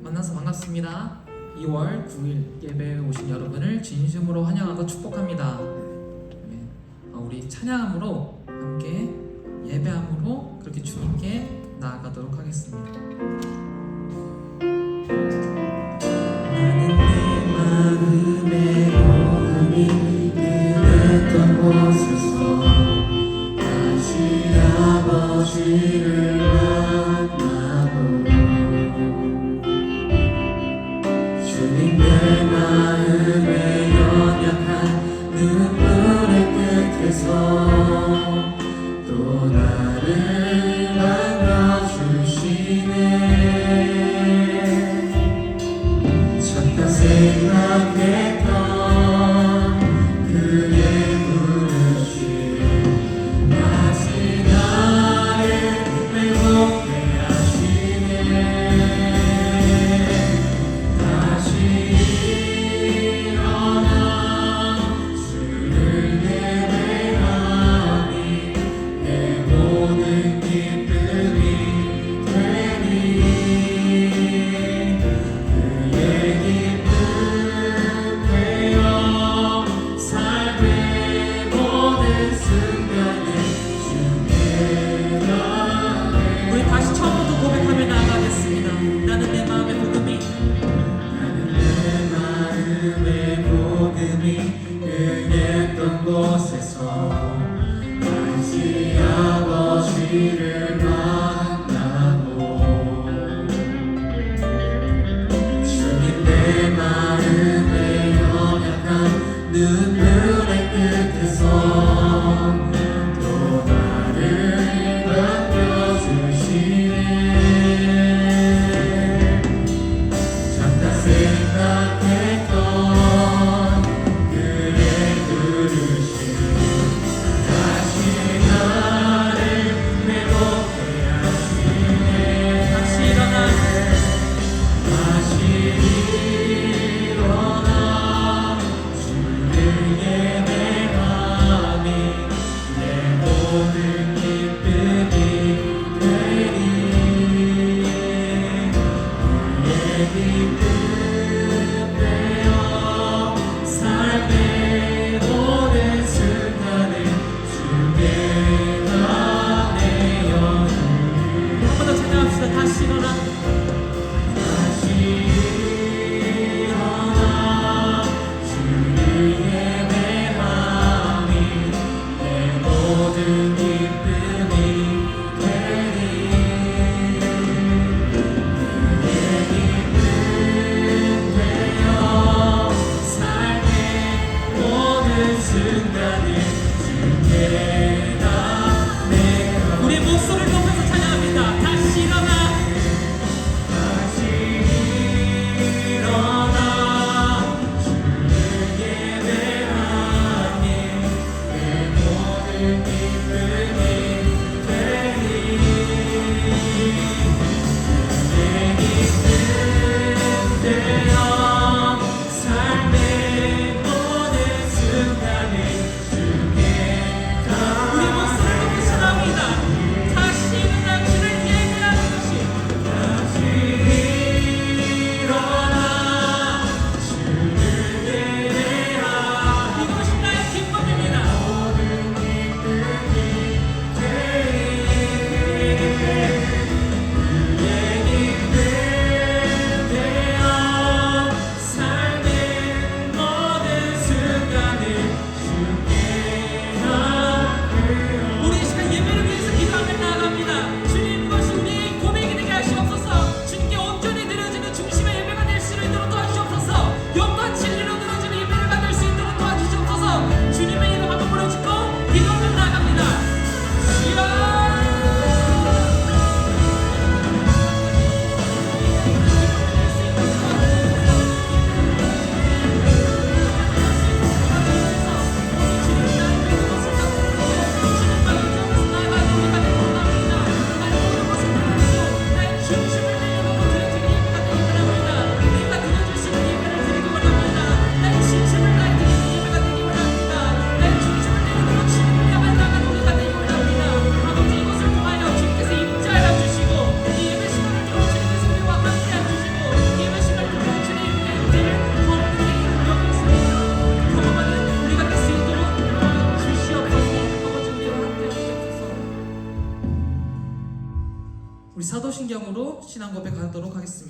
만나서 반갑습니다. 2월 9일 예배에 오신 여러분을 진심으로 환영하고 축복합니다. 네, 우리 찬양함으로 함께 예배함으로 그렇게 주님께 나아가도록 하겠습니다. 나는 내 마음의 고음이 그랬던 곳에서 다시 아버지를 만나고 주님 내 마음의 연약한 눈물의 끝에서 또 나를 반겨주시네. 잠깐 생각했던 그의 부르심 다시 나를 회복해 하시네. 다시 일어나 주를 예배하니 내 모든 기쁨이 되리. 그의 기쁨 되어 삶의 모든 순간을 주께 전해. 우리 다시 처음부터 고백하며 나아가겠습니다. 나는 내 마음의 복음이 나는 내 마음의 복음이 응했던 곳에서 다시 아버지를 만나고 주님 내 마음의 연약한 눈물의 끝에서 또 나를 반겨주시네. 잠깐 생각했던 그의 부르심 다시 나를 회복해 하시네. 다시 일어나 다시 일어나 주를 예배하니 내 모든 기쁨이 되리. 그의 기쁨 되어 삶의 모든 순간을 주께 다 내어 한 번 더 찬양합시다. 다시 일어나 다시 일어나 주를 예배하니 내 모든 기쁨이 되리. 그의 기쁨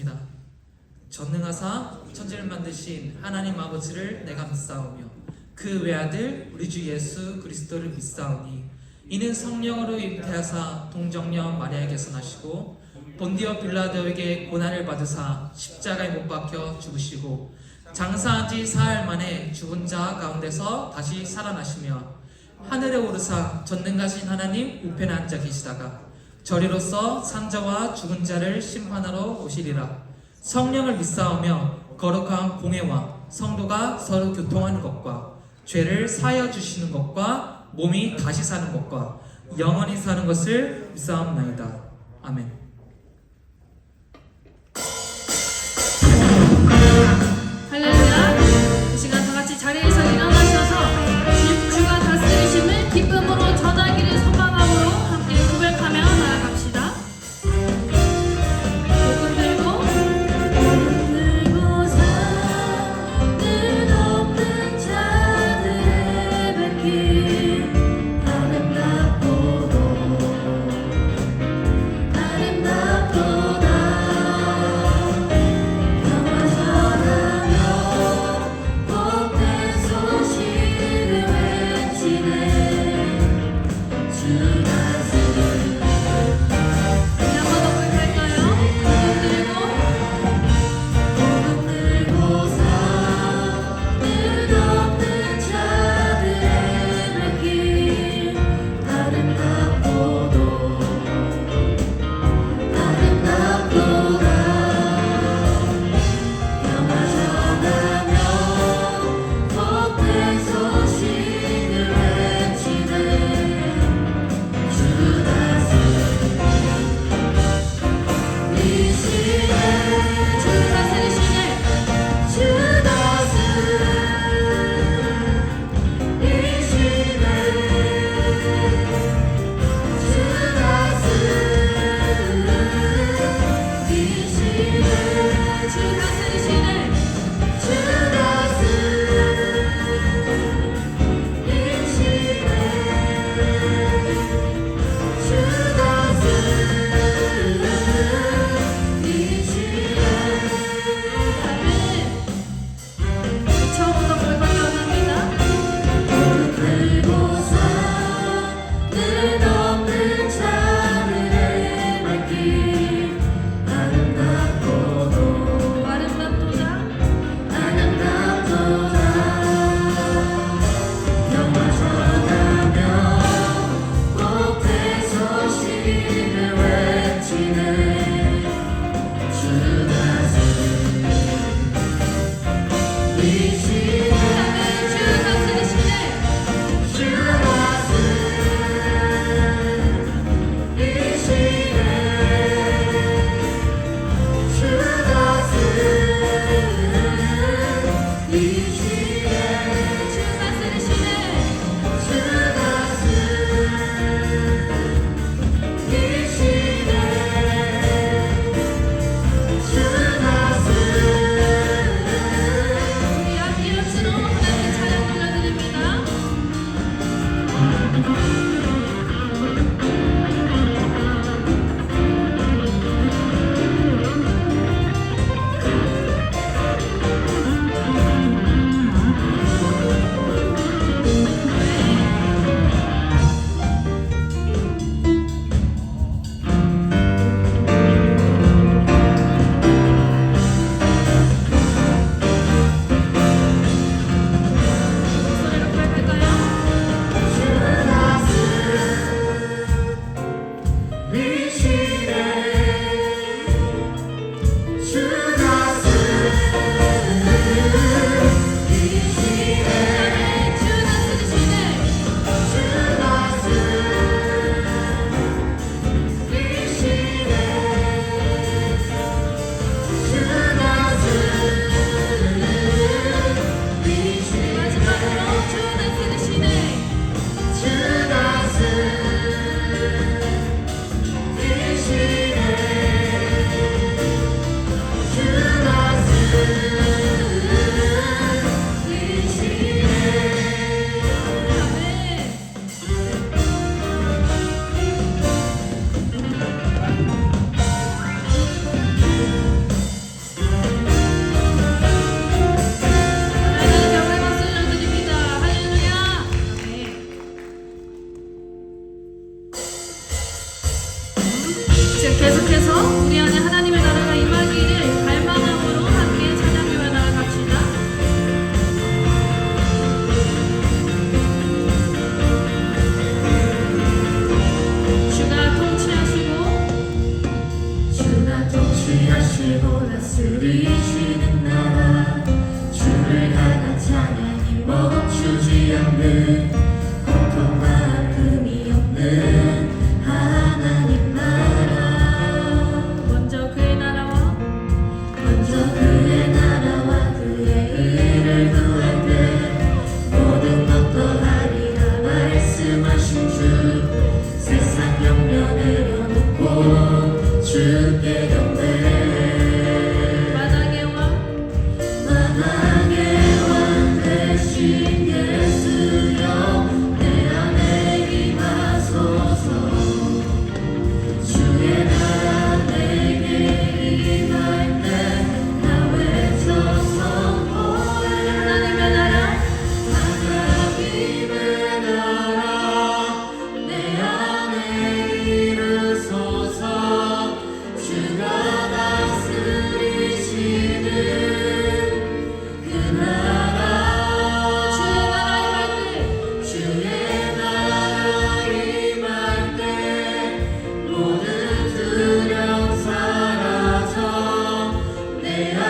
기도드립니다. 전능하사 천지를 만드신 하나님 아버지를 내가 믿사오며 그 외아들 우리 주 예수 그리스도를 믿사오니 이는 성령으로 잉태하사 동정녀 마리아에게서 나시고 본디오 빌라도에게 고난을 받으사 십자가에 못 박혀 죽으시고 장사한 지 사흘 만에 죽은 자 가운데서 다시 살아나시며 하늘에 오르사 전능하신 하나님 우편에 앉아 계시다가 저리로서 산자와 죽은 자를 심판하러 오시리라. 성령을 믿사오며 거룩한 공회와 성도가 서로 교통하는 것과 죄를 사하여 주시는 것과 몸이 다시 사는 것과 영원히 사는 것을 믿사옵나이다. 아멘. 할렐루야. 이 시간 다 같이 자리에서 일어나셔서 주가 다스리심을 기쁨으로 전하기를 소망함으로 함께 고백하며 나아갑시다. 복음 들고 산을 넘는 자들의 발길 아름답도다 복된 소식을 외치네 주 다스리네. 한 번 더 고백할까요? 복음 들고 산을 넘는 자들의 발길 아름답도다 복된 소식을 외치네 주 다스리시네 주 다스리시네 주 다스리시네 처음부터 골반이 원합니다. 들고 산을 넘는 자들의 발길 아름답도다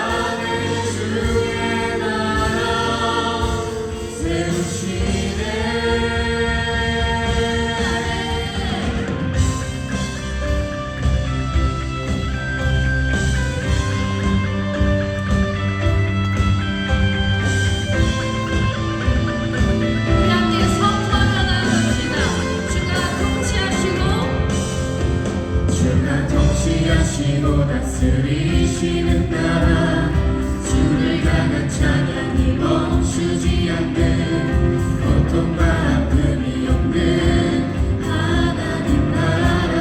안에 주의 나라 세우시네. 우리 함께 선포하며 나갑시다. 주가 통치하시고 주가 통치하시고 다스리시는 나라 주를 향한 찬양이 멈추지 않는 고통과 아픔이 없는 하나님 나라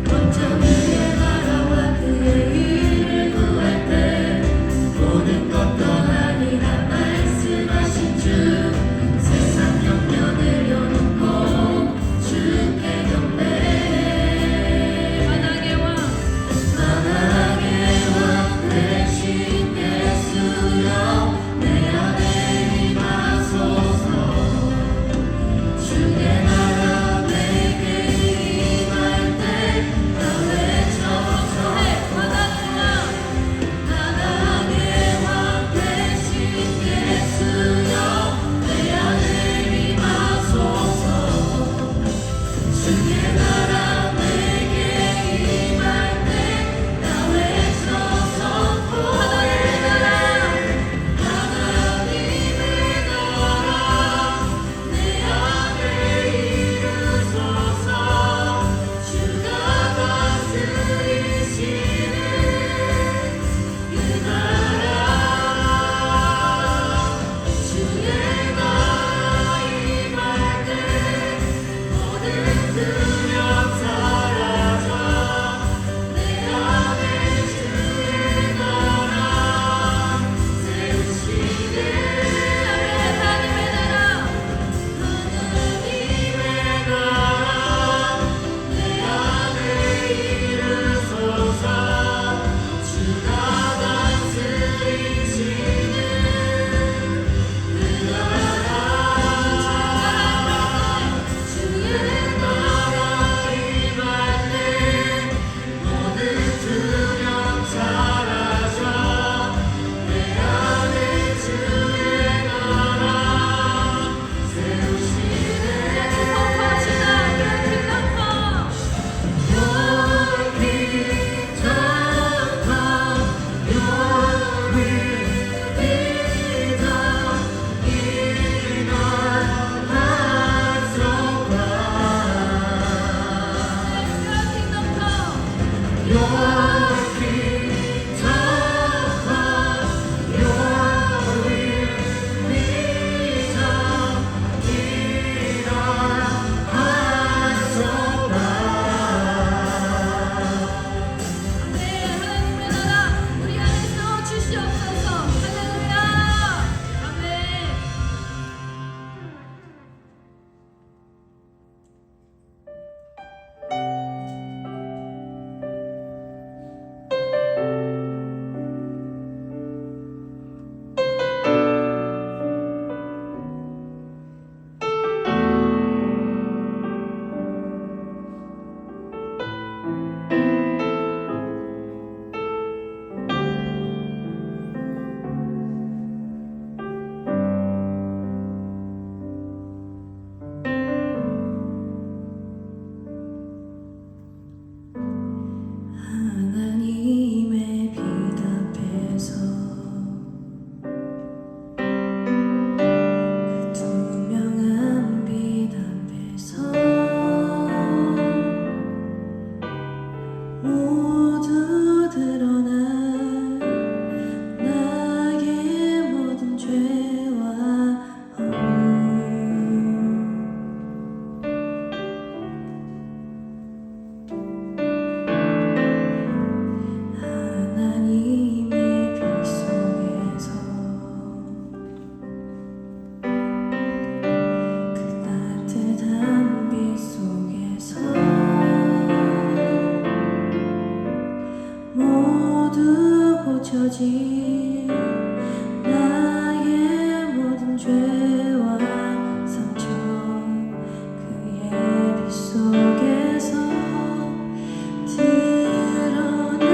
먼저 그의 나라와 그의 일을 구할 때 모든 것 떠나리라 말씀하신 주 세상 영역 내려놓고 주께 경배해. 만왕의 왕 만왕의 왕 되신 예수여 내 안에 임하소서. 주의 나라 내게 임할 때 나 외쳐서 만왕의 왕 되신 예수여 내 안에 임하소서. 주의 나라 내게 임할 때 나 외쳐서 하나님의 나라 하나님의 나라 내 안에 이루소서. 주가 다스리시는 그 나라 주의 나라 임할 때 모든 두려움 사라져 내 안에 주의 나라 세우시네. 하나님의 나라 하나님의 나라 내 안에 이루소서. 주가 다스리시는 그 나라 주의 나라 임할 때 모든 두려움 사라져 내 안에 주의 나라 세우시네. 선포하시다. Your kingdom come. Your kingdom come, your will be done in our hearts, oh God. Your kingdom come, your will be done in our hearts, oh God. 네, 하나님의 나라 우리 안에서 주시옵소서. 할렐루야. 아멘. 하나님의 빛 앞에서 그 투명한 빛 앞에서 모두 드러날 나의 모든 죄와 허물 하나님의 빛 속에서 그 따뜻한 빛 속에서 모두 고쳐진 나의 모든 죄와 상처 그의 빛 속에서 드러내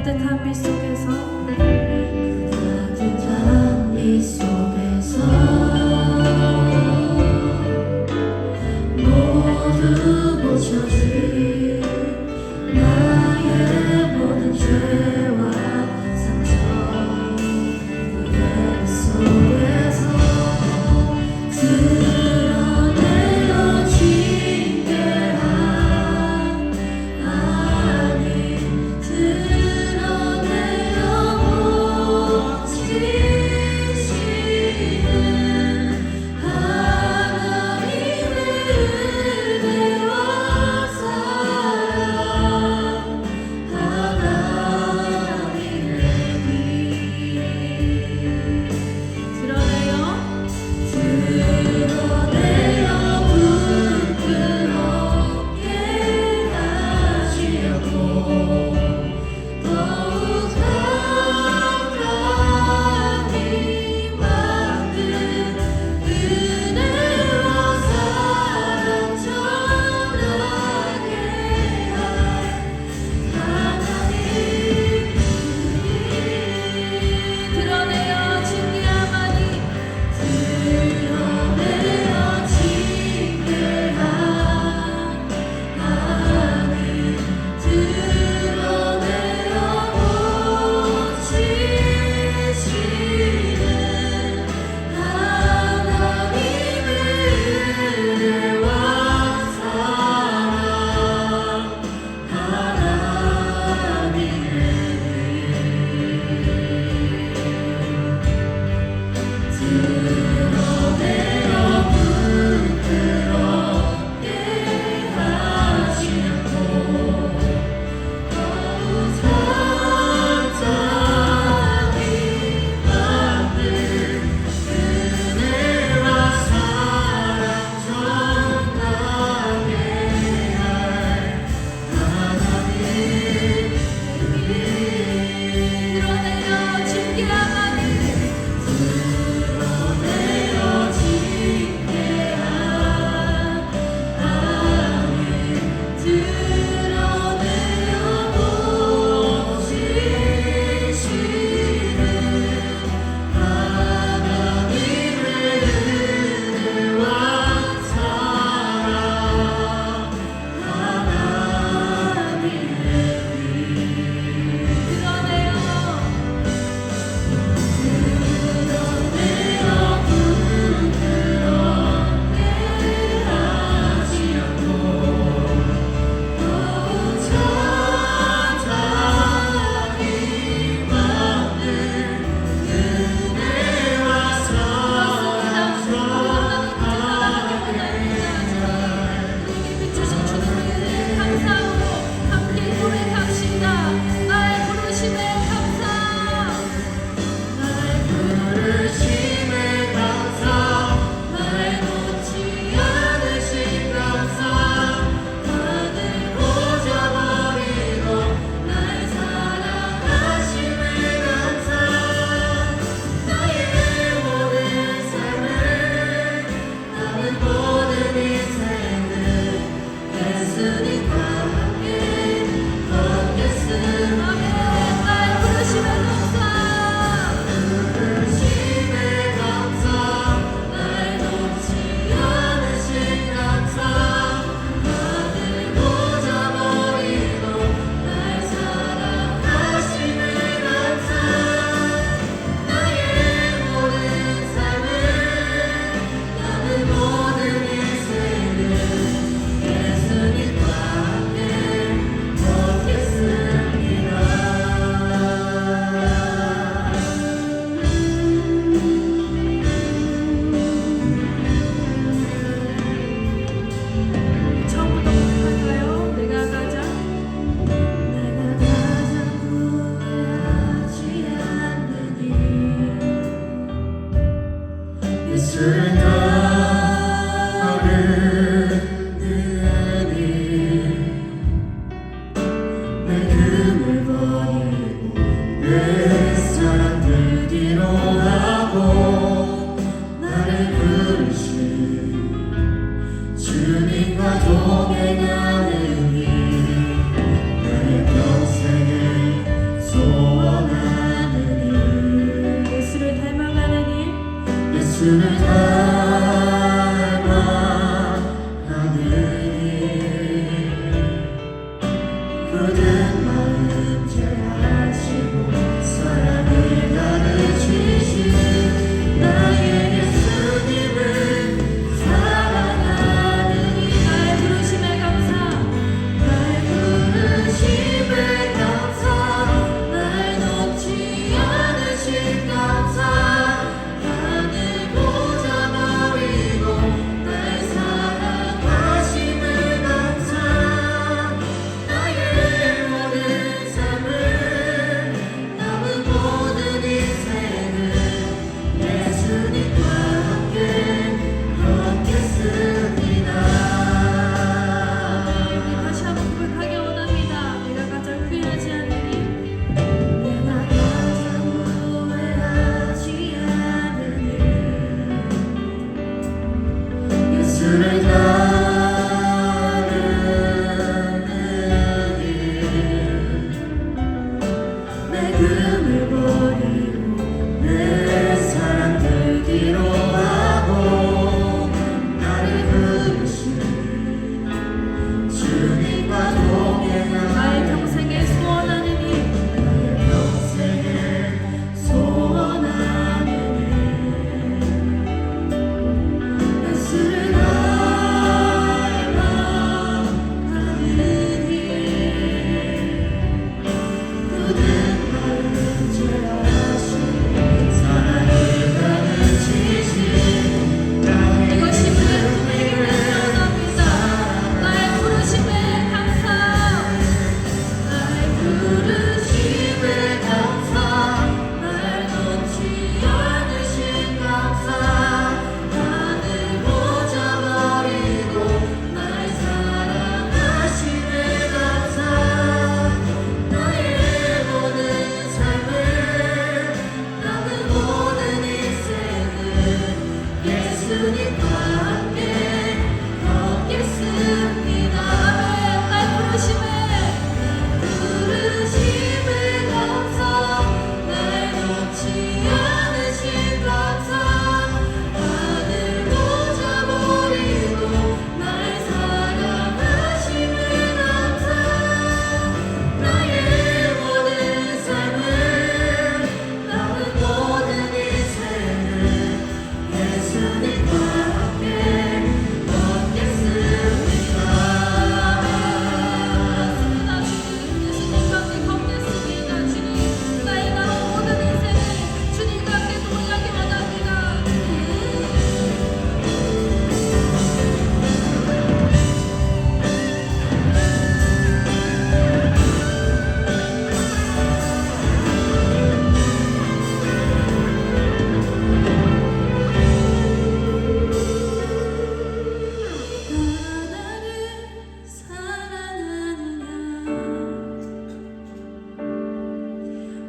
따뜻한 빛 속에서 따뜻한 빛 속에서 모두 고쳐진 나의 모든 죄와 상처 그 속에서 드러내어 징계한 하나님 드러내어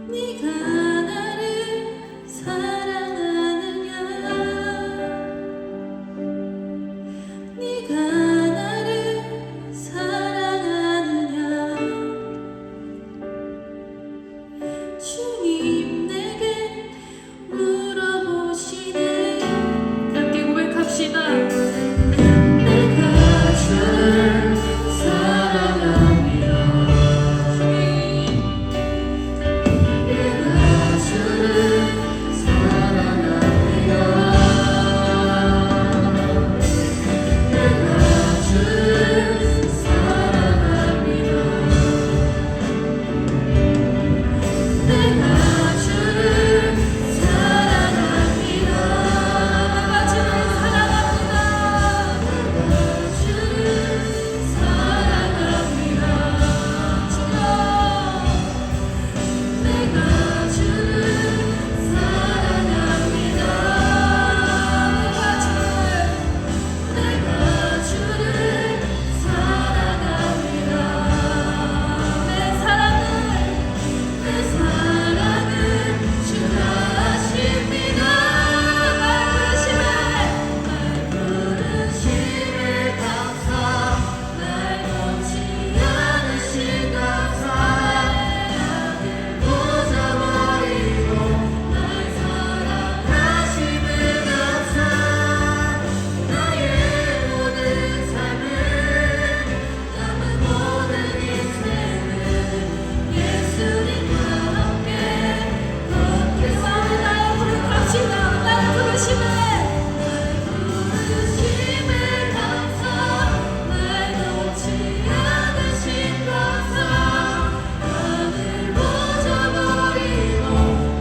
네가 나를 사랑하느냐 네가 나를 사랑하느냐 주님 내게 물어보시네 함께 고백합시다 내가 주를 사랑합니다. 내가 주를 사랑합니다. 내가 주를 사랑합니다. 내가 주를 사랑합니다. 내가 주를 사랑합니다 내가 주를 사랑합니다. 내가 주를 사랑합니다. 내가 주를 사랑합니다. 내 사랑은 주가 아십니다. 날 부르심에 감사 날 놓지 않으신 감사 나를 보자버리고 날 사랑하심에 감사 나의 모든 삶을 남은 모든 인생을 예수님과 함께 걷겠습니다. 나를 부르갑시다 나를 부르시네 부르심에 감사 날 놓지 않으신 감사 나를 보자버리고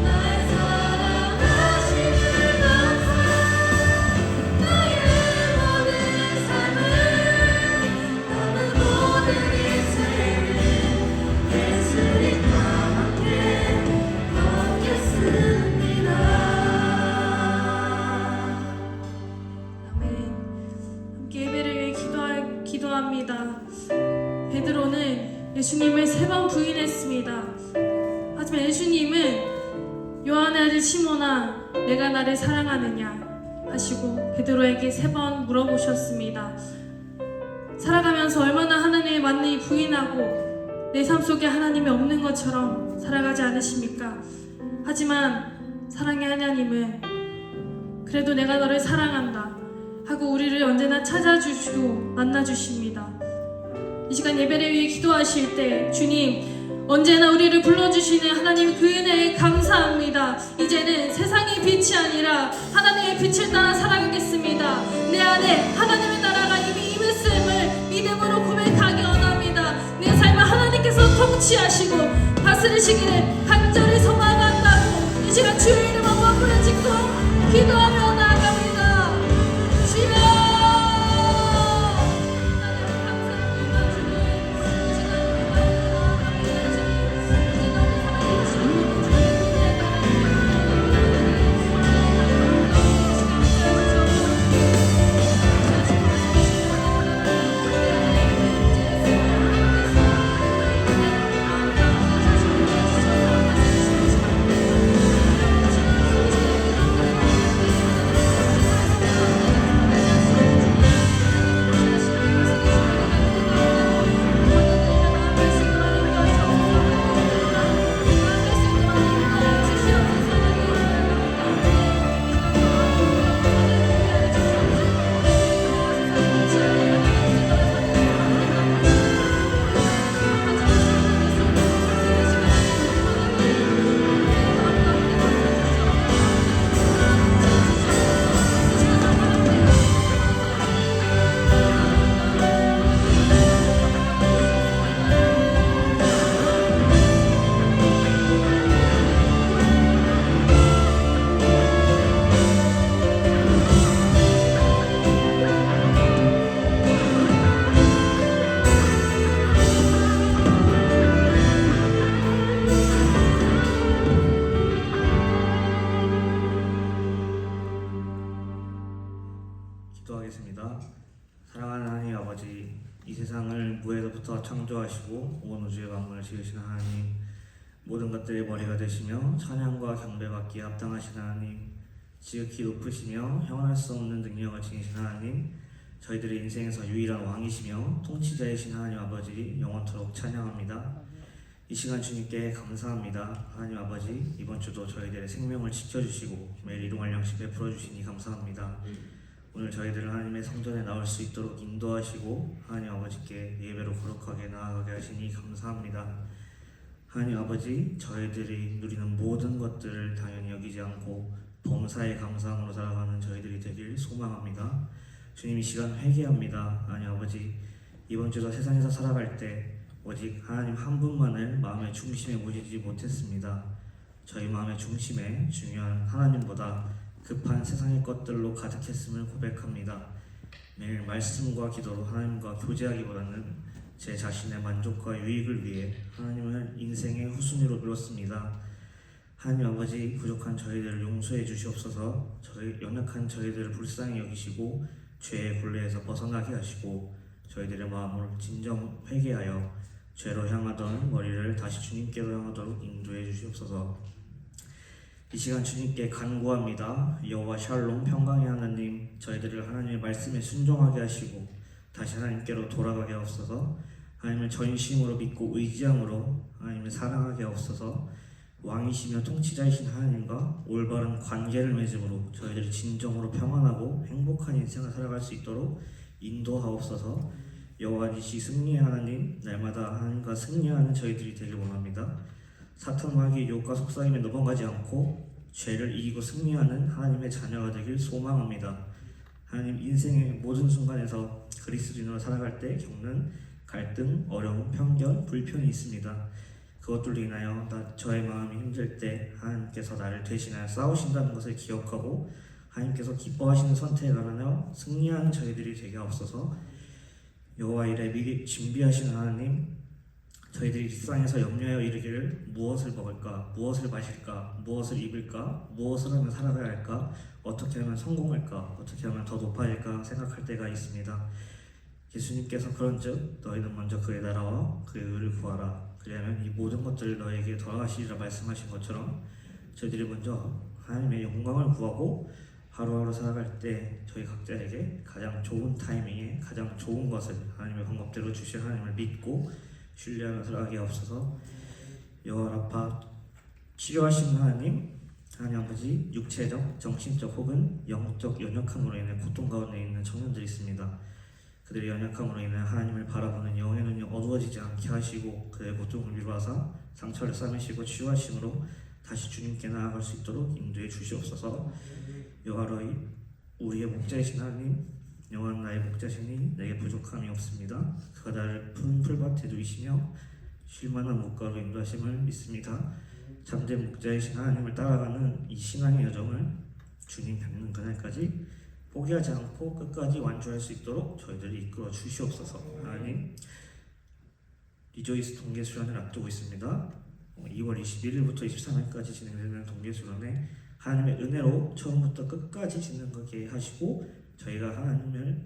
날 사랑하시는 감사 나의 모든 삶을 남은 모든 인생을 예수님과 함께 걷겠습니다. 아멘. 함께 예배를 위해 기도합니다. 베드로는 예수님을 3번 부인했습니다. 하지만 예수님은 요한의 아들 시몬아 내가 나를 사랑하느냐 하시고 베드로에게 3번 물어보셨습니다. 살아가면서 얼마나 하나님의 만능이 부인하고 내 삶 속에 하나님이 없는 것처럼 살아가지 않으십니까? 하지만 사랑의 하나님은 그래도 내가 너를 사랑한다 하고 우리를 언제나 찾아주시고 만나주십니다. 이 시간 예배를 위해 기도하실 때 주님 언제나 우리를 불러주시는 하나님 그 은혜에 감사합니다. 이제는 세상의 빛이 아니라 하나님의 빛을 따라 살아가겠습니다. 내 안에 하나님의 나라가 이미 임했음을 믿음으로 고백하기 원합니다. 내 삶을 하나님께서 통치하시고 다스리시기를 간절히 소망한다고 이 시간 주의 이름 한번 부르짖고 기도하며 나아갑니다. 주여 기도하겠습니다. 사랑하는 하나님 아버지, 이 세상을 무에서부터 창조하시고 온 우주의 만물을 지으신 하나님, 모든 것들의 머리가 되시며 찬양과 경배받기에 합당하신 하나님, 지극히 높으시며 형언할 수 없는 능력을 지니신 하나님, 저희들의 인생에서 유일한 왕이시며 통치자이신 하나님 아버지 영원토록 찬양합니다. 이 시간 주님께 감사합니다. 하나님 아버지, 이번 주도 저희들의 생명을 지켜주시고 매일 일용할 양식 베풀어 주시니 감사합니다. 오늘 저희들을 하나님의 성전에 나올 수 있도록 인도하시고 하나님 아버지께 예배로 거룩하게 나아가게 하시니 감사합니다. 하나님 아버지, 저희들이 누리는 모든 것들을 당연히 여기지 않고 범사에 감사함으로 살아가는 저희들이 되길 소망합니다. 주님, 이 시간 회개합니다. 하나님 아버지, 이번 주도 세상에서 살아갈 때 오직 하나님 한 분만을 마음의 중심에 모시지 못했습니다. 저희 마음의 중심에 중요한 하나님보다 급한 세상의 것들로 가득했음을 고백합니다. 매일 말씀과 기도로 하나님과 교제하기보다는 제 자신의 만족과 유익을 위해 하나님을 인생의 후순위로 밀었습니다. 하나님 아버지, 부족한 저희들을 용서해 주시옵소서. 연약한 저희들을 불쌍히 여기시고 죄의 굴레에서 벗어나게 하시고 저희들의 마음을 진정 회개하여 죄로 향하던 머리를 다시 주님께로 향하도록 인도해 주시옵소서. 이 시간 주님께 간구합니다. 여호와 샬롬 평강의 하나님, 저희들을 하나님의 말씀에 순종하게 하시고 다시 하나님께로 돌아가게 하옵소서. 하나님을 전심으로 믿고 의지함으로 하나님을 사랑하게 하옵소서. 왕이시며 통치자이신 하나님과 올바른 관계를 맺음으로 저희들이 진정으로 평안하고 행복한 인생을 살아갈 수 있도록 인도하옵소서. 여호와이시 승리의 하나님, 날마다 하나님과 승리하는 저희들이 되길 원합니다. 사탄 마귀의 유혹과 속삭임에 넘어가지 않고 죄를 이기고 승리하는 하나님의 자녀가 되길 소망합니다. 하나님, 인생의 모든 순간에서 그리스도인으로 살아갈 때 겪는 갈등, 어려움, 편견, 불편이 있습니다. 그것들로 인하여 저의 마음이 힘들 때 하나님께서 나를 대신하여 싸우신다는 것을 기억하고 하나님께서 기뻐하시는 선택을 하며 승리하는 저희들이 되게 하옵소서. 여호와 이래 미리 준비하신 하나님, 저희들이 일상에서 염려하여 이르기를 무엇을 먹을까, 무엇을 마실까, 무엇을 입을까, 무엇을 하면 살아가야 할까, 어떻게 하면 성공할까, 어떻게 하면 더 높아질까 생각할 때가 있습니다. 예수님께서 그런즉 너희는 먼저 그의 나라와 그의 의를 구하라, 그리하면 이 모든 것들을 너에게 더하시리라 말씀하신 것처럼 저희들이 먼저 하나님의 영광을 구하고 하루하루 살아갈 때 저희 각자에게 가장 좋은 타이밍에 가장 좋은 것을 하나님의 방법대로 주실 하나님을 믿고 신뢰하며 살아가게 하옵소서. 여호와 라파, 치료하신 하나님, 하나님 아버지, 육체적, 정신적 혹은 영적 연약함으로 인해 고통 가운데 있는 청년들이 있습니다. 그들의 연약함으로 인해 하나님을 바라보는 영의 눈이 어두워지지 않게 하시고 그들의 고통을 위로하사 상처를 싸매시고 치유하심으로 다시 주님께 나아갈 수 있도록 인도해 주시옵소서. 여호와로이, 우리의 목자이신 하나님, 영원한 나의 목자시니 내게 부족함이 없습니다. 그가 나를 푸른 풀밭에 누이시며 쉴만한 물가로 인도하심을 믿습니다. 참된 목자이신 하나님을 따라가는 이 신앙의 여정을 주님 뵙는 그날까지 포기하지 않고 끝까지 완주할 수 있도록 저희들을 이끌어 주시옵소서. 하나님, 리조이스 동계수련을 앞두고 있습니다. 2월 21일부터 23일까지 진행되는 동계수련에 하나님의 은혜로 처음부터 끝까지 진행하게 하시고 저희가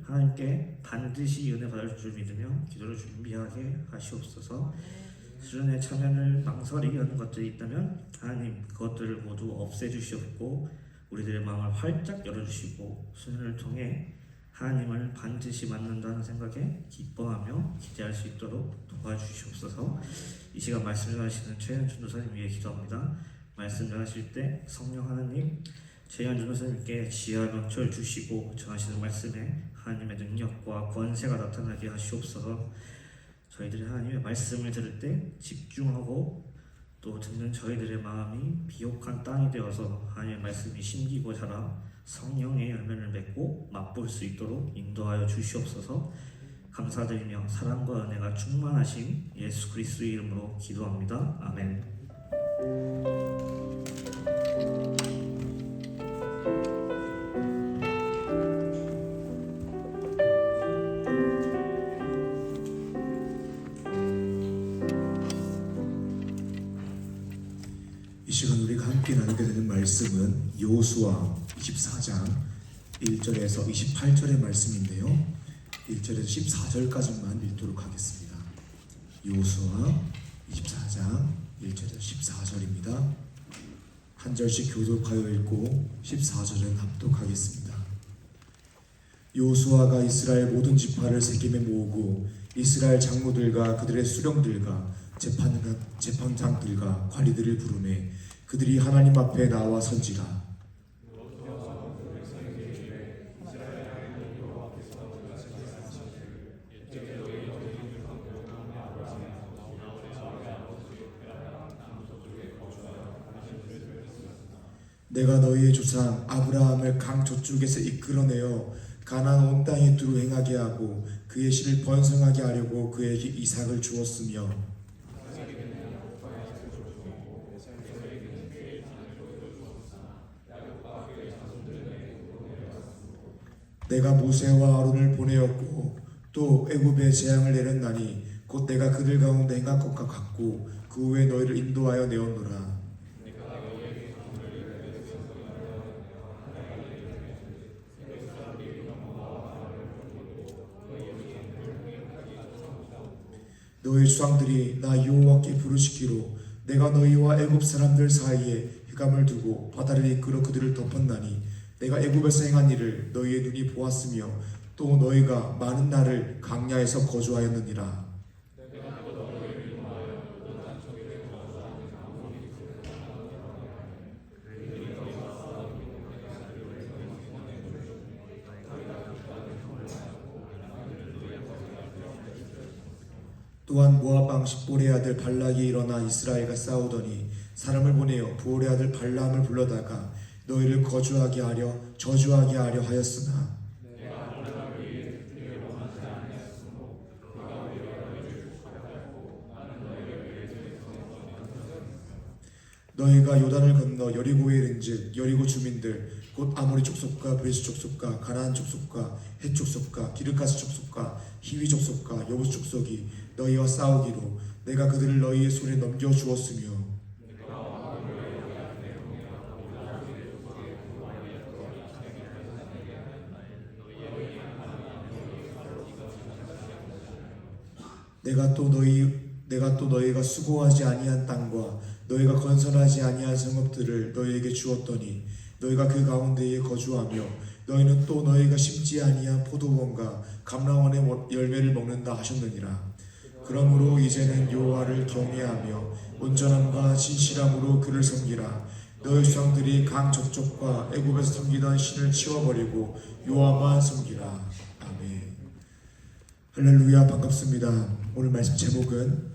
하나님께 반드시 은혜 받을 줄 믿으며 기도를 준비하게 하시옵소서. 수련회 참여를 망설이는 것들이 있다면 하나님, 그것들을 모두 없애주시옵고 우리들의 마음을 활짝 열어주시고 수련을 통해 하나님을 반드시 만난다는 생각에 기뻐하며 기대할 수 있도록 도와주시옵소서. 이 시간 말씀 전하시는 최현 전도사님 위해 기도합니다. 말씀 전하실 때 성령 하나님, 최현 전도사님께 지혜와 명철 주시고 전하시는 말씀에 하나님의 능력과 권세가 나타나게 하시옵소서. 저희들이 하나님의 말씀을 들을 때 집중하고 또 듣는 저희들의 마음이 비옥한 땅이 되어서 하나님의 말씀이 심기고 자라 성령의 열매를 맺고 맛볼 수 있도록 인도하여 주시옵소서. 감사드리며 사랑과 은혜가 충만하신 예수 그리스도의 이름으로 기도합니다. 아멘. 이 시간 우리가 함께 나누게 되는 말씀은 여호수아 24장 1절에서 28절의 말씀인데요. 1절에서 14절까지만 읽도록 하겠습니다. 여호수아 24장 1절에서 14절입니다. 한 절씩 교독하여 읽고 14절은 합독하겠습니다. 여호수아가 이스라엘 모든 지파를 세겜에 모으고 이스라엘 장로들과 그들의 수령들과 재판장들과 관리들을 부르매 그들이 하나님 앞에 나와 선지라. 내가 너희의 조상 아브라함을 강 저쪽에서 이끌어내어 가나안 온 땅에 두루 행하게 하고 그의 씨를 번성하게 하려고 그에게 이삭을 주었으며 내가 모세와 아론을 보내었고 또 애굽에 재앙을 내렸나니 곧 내가 그들 가운데 행할 것과 같고 그 후에 너희를 인도하여 내었노라. 너희 주상들이 나 여호와께 부르시기로 내가 너희와 애굽 사람들 사이에 흑암을 두고 바다를 이끌어 그들을 덮었나니 내가 애굽에서 행한 일을 너희의 눈이 보았으며 또 너희가 많은 날을 강야에서 거주하였느니라. 또한 모압 왕 십볼의 아들 발락이 일어나 이스라엘과 싸우더니 사람을 보내어 부올의 아들 발람을 불러다가 너희를 저주하게 하려 하였으나 너희가 요단을 건너 여리고에 이른즉 여리고 주민들 곧 아모리 족속과 브리스 족속과 가나안 족속과 헷 족속과 기르가스 족속과 히위 족속과 여부스 족속이 너희와 싸우기로 내가 그들을 너희의 손에 넘겨 주었으며 내가 또 너희가 수고하지 아니한 땅과 너희가 건설하지 아니한 성읍들을 너희에게 주었더니 너희가 그 가운데에 거주하며 너희는 또 너희가 심지 아니한 포도원과 감람원의 열매를 먹는다 하셨느니라. 그러므로 이제는 여호와를 경외하며 온전함과 진실함으로 그를 섬기라. 너희 조상들이 강 저쪽과 애굽에서 섬기던 신을 치워버리고 여호와만 섬기라. 아멘. 할렐루야. 반갑습니다. 오늘 말씀 제목은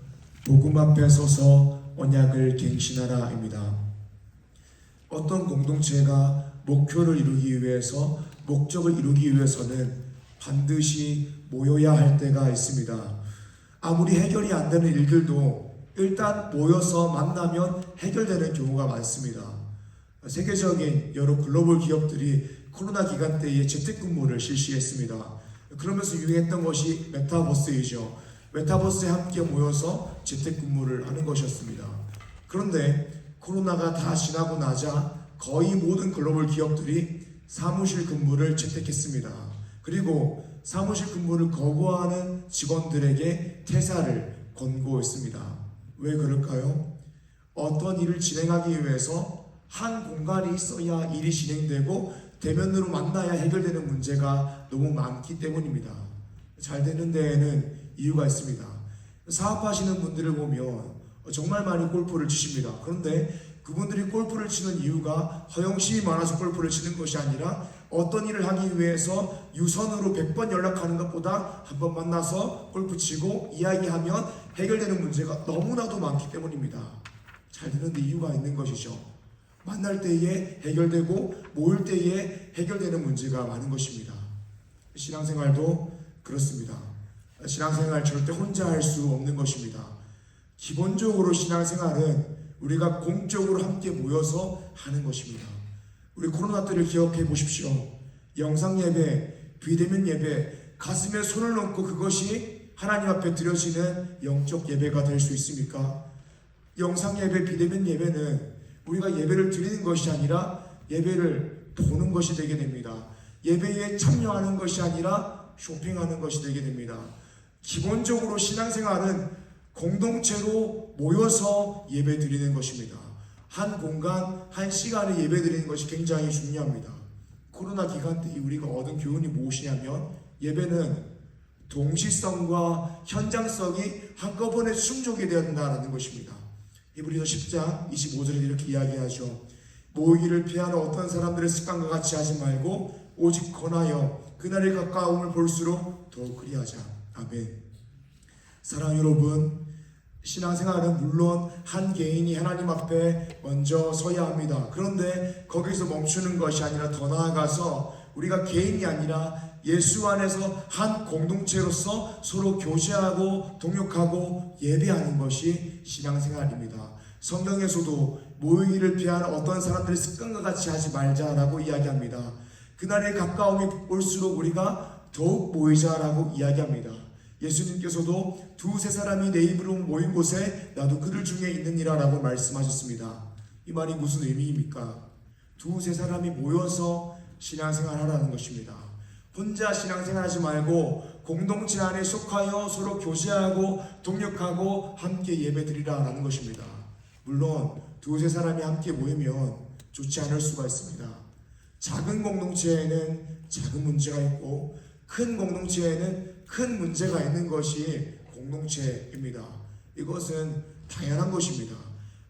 복음 앞에 서서 언약을 갱신하라입니다. 어떤 공동체가 목표를 이루기 위해서 목적을 이루기 위해서는 반드시 모여야 할 때가 있습니다. 아무리 해결이 안 되는 일들도 일단 모여서 만나면 해결되는 경우가 많습니다. 세계적인 여러 글로벌 기업들이 코로나 기간 때에 재택근무를 실시했습니다. 그러면서 유행했던 것이 메타버스이죠. 메타버스에 함께 모여서 재택근무를 하는 것이었습니다. 그런데 코로나가 다 지나고 나자 거의 모든 글로벌 기업들이 사무실 근무를 채택했습니다. 그리고 사무실 근무를 거부하는 직원들에게 퇴사를 권고했습니다. 왜 그럴까요? 어떤 일을 진행하기 위해서 한 공간이 있어야 일이 진행되고 대면으로 만나야 해결되는 문제가 너무 많기 때문입니다. 잘 되는 데에는 이유가 있습니다. 사업하시는 분들을 보면 정말 많이 골프를 치십니다. 그런데 그분들이 골프를 치는 이유가 허영심이 많아서 골프를 치는 것이 아니라 어떤 일을 하기 위해서 유선으로 100번 연락하는 것보다 한 번 만나서 골프 치고 이야기하면 해결되는 문제가 너무나도 많기 때문입니다. 잘 되는데 이유가 있는 것이죠. 만날 때에 해결되고 모일 때에 해결되는 문제가 많은 것입니다. 신앙생활도 그렇습니다. 신앙생활 절대 혼자 할 수 없는 것입니다. 기본적으로 신앙생활은 우리가 공적으로 함께 모여서 하는 것입니다. 우리 코로나 때를 기억해 보십시오. 영상 예배, 비대면 예배, 가슴에 손을 얹고 그것이 하나님 앞에 드려지는 영적 예배가 될 수 있습니까? 영상 예배, 비대면 예배는 우리가 예배를 드리는 것이 아니라 예배를 보는 것이 되게 됩니다. 예배에 참여하는 것이 아니라 쇼핑하는 것이 되게 됩니다. 기본적으로 신앙생활은 공동체로 모여서 예배 드리는 것입니다. 한 공간, 한 시간에 예배 드리는 것이 굉장히 중요합니다. 코로나 기간 때 우리가 얻은 교훈이 무엇이냐면 예배는 동시성과 현장성이 한꺼번에 충족이 되어야 된다는 것입니다. 히브리서 10장 25절에 이렇게 이야기하죠. 모이기를 피하는 어떤 사람들의 습관과 같이 하지 말고 오직 권하여 그날의 가까움을 볼수록 더욱 그리하자. 아멘. 사랑하는 여러분, 신앙생활은 물론 한 개인이 하나님 앞에 먼저 서야 합니다. 그런데 거기서 멈추는 것이 아니라 더 나아가서 우리가 개인이 아니라 예수 안에서 한 공동체로서 서로 교제하고 동역하고 예배하는 것이 신앙생활입니다. 성경에서도 모이기를 피하는 어떤 사람들의 습관과 같이 하지 말자라고 이야기합니다. 그날의 가까움이 올수록 우리가 더욱 모이자라고 이야기합니다. 예수님께서도 두세 사람이 내 입으로 모인 곳에 나도 그들 중에 있느니라 라고 말씀하셨습니다. 이 말이 무슨 의미입니까? 두세 사람이 모여서 신앙생활 하라는 것입니다. 혼자 신앙생활 하지 말고 공동체 안에 속하여 서로 교제하고 동역하고 함께 예배드리라 라는 것입니다. 물론 두세 사람이 함께 모이면 좋지 않을 수가 있습니다. 작은 공동체에는 작은 문제가 있고 큰 공동체에는 큰 문제가 있는 것이 공동체입니다. 이것은 당연한 것입니다.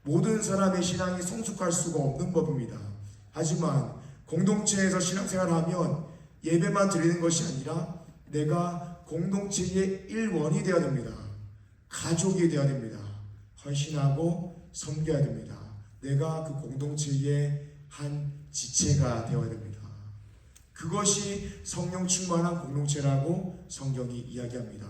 모든 사람의 신앙이 성숙할 수가 없는 법입니다. 하지만 공동체에서 신앙생활하면 예배만 드리는 것이 아니라 내가 공동체의 일원이 되어야 됩니다. 가족이 되어야 됩니다. 헌신하고 섬겨야 됩니다. 내가 그 공동체의 한 지체가 되어야 됩니다. 그것이 성령 충만한 공동체라고 성경이 이야기합니다.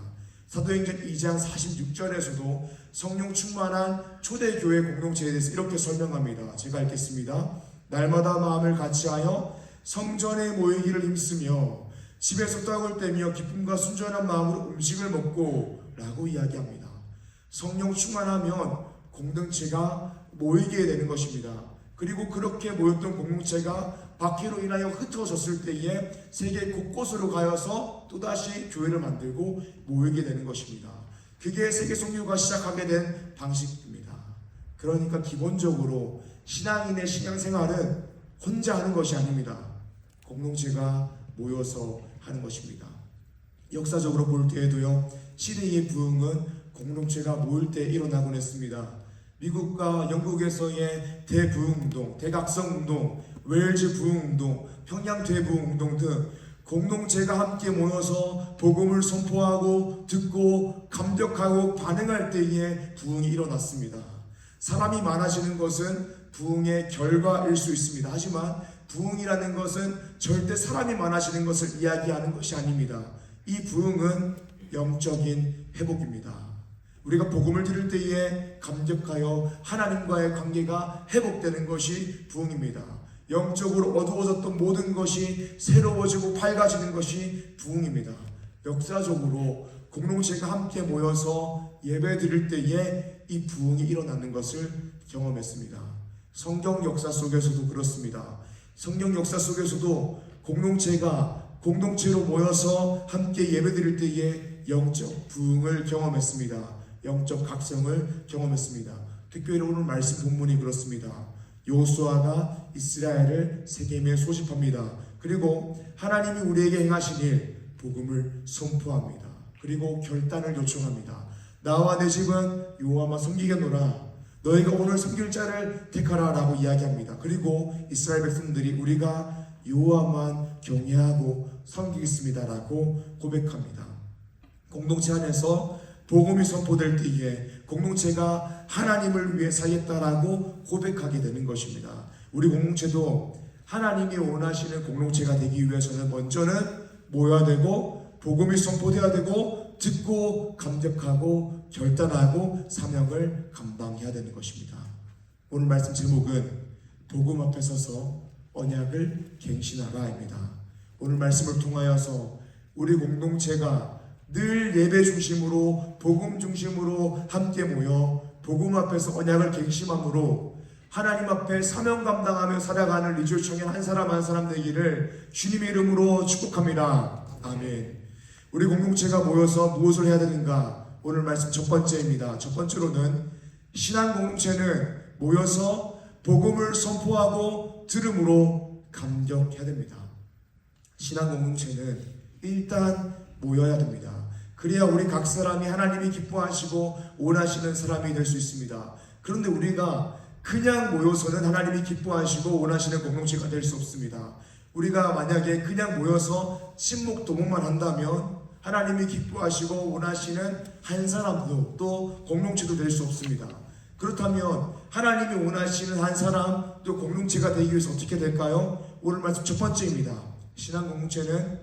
사도행전 2장 46절에서도 성령 충만한 초대교회 공동체에 대해서 이렇게 설명합니다. 제가 읽겠습니다. 날마다 마음을 같이하여 성전에 모이기를 힘쓰며 집에서 떡을 떼며 기쁨과 순전한 마음으로 음식을 먹고 라고 이야기합니다. 성령 충만하면 공동체가 모이게 되는 것입니다. 그리고 그렇게 모였던 공동체가 박해로 인하여 흩어졌을 때에 세계 곳곳으로 가여서 또다시 교회를 만들고 모이게 되는 것입니다. 그게 세계 선교가 시작하게 된 방식입니다. 그러니까 기본적으로 신앙인의 신앙생활은 혼자 하는 것이 아닙니다. 공동체가 모여서 하는 것입니다. 역사적으로 볼 때에도요, 시대의 부흥은 공동체가 모일 때 일어나곤 했습니다. 미국과 영국에서의 대부흥운동, 대각성운동, 웨일즈 부흥운동, 평양 대부흥운동 등 공동체가 함께 모여서 복음을 선포하고 듣고 감격하고 반응할 때에 부흥이 일어났습니다. 사람이 많아지는 것은 부흥의 결과일 수 있습니다. 하지만 부흥이라는 것은 절대 사람이 많아지는 것을 이야기하는 것이 아닙니다. 이 부흥은 영적인 회복입니다. 우리가 복음을 들을 때에 감격하여 하나님과의 관계가 회복되는 것이 부흥입니다. 영적으로 어두워졌던 모든 것이 새로워지고 밝아지는 것이 부흥입니다. 역사적으로 공동체가 함께 모여서 예배 드릴 때에 이 부흥이 일어나는 것을 경험했습니다. 성경 역사 속에서도 그렇습니다. 성경 역사 속에서도 공동체가 공동체로 모여서 함께 예배 드릴 때에 영적 부흥을 경험했습니다. 영적 각성을 경험했습니다. 특별히 오늘 말씀 본문이 그렇습니다. 여호수아가 이스라엘을 세겜에 소집합니다. 그리고 하나님이 우리에게 행하신 일, 복음을 선포합니다. 그리고 결단을 요청합니다. 나와 내 집은 여호와만 섬기겠노라. 너희가 오늘 섬길 자를 택하라 라고 이야기합니다. 그리고 이스라엘 백성들이 우리가 여호와만 경외하고 섬기겠습니다 라고 고백합니다. 공동체 안에서 복음이 선포될 때에 공동체가 하나님을 위해 살겠다라고 고백하게 되는 것입니다. 우리 공동체도 하나님이 원하시는 공동체가 되기 위해서는 먼저는 모여야 되고 복음이 선포되어야 되고 듣고 감격하고 결단하고 사명을 감당해야 되는 것입니다. 오늘 말씀 제목은 복음 앞에 서서 언약을 갱신하라입니다. 오늘 말씀을 통하여서 우리 공동체가 늘 예배 중심으로 복음 중심으로 함께 모여 복음 앞에서 언약을 갱신함으로 하나님 앞에 사명 감당하며 살아가는 리주 청년 한 사람 한 사람 되기를 주님의 이름으로 축복합니다. 아멘. 우리 공동체가 모여서 무엇을 해야 되는가? 오늘 말씀 첫 번째입니다. 첫 번째로는 신앙 공동체는 모여서 복음을 선포하고 들음으로 감격해야 됩니다. 신앙 공동체는 일단 모여야 됩니다. 그래야 우리 각 사람이 하나님이 기뻐하시고 원하시는 사람이 될 수 있습니다. 그런데 우리가 그냥 모여서는 하나님이 기뻐하시고 원하시는 공동체가 될 수 없습니다. 우리가 만약에 그냥 모여서 친목 도모만 한다면 하나님이 기뻐하시고 원하시는 한 사람도 또 공동체도 될 수 없습니다. 그렇다면 하나님이 원하시는 한 사람 또 공동체가 되기 위해서 어떻게 될까요? 오늘 말씀 첫 번째입니다. 신앙 공동체는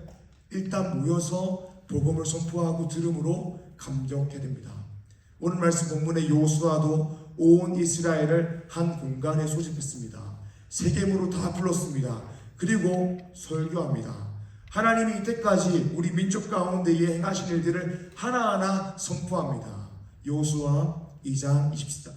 일단 모여서 복음을 선포하고 들음으로 감격해야 됩니다. 오늘 말씀 본문의 여호수아도 온 이스라엘을 한 공간에 소집했습니다. 세겜으로 다 불렀습니다. 그리고 설교합니다. 하나님이 이때까지 우리 민족 가운데에 행하신 일들을 하나하나 선포합니다. 여호수아 2장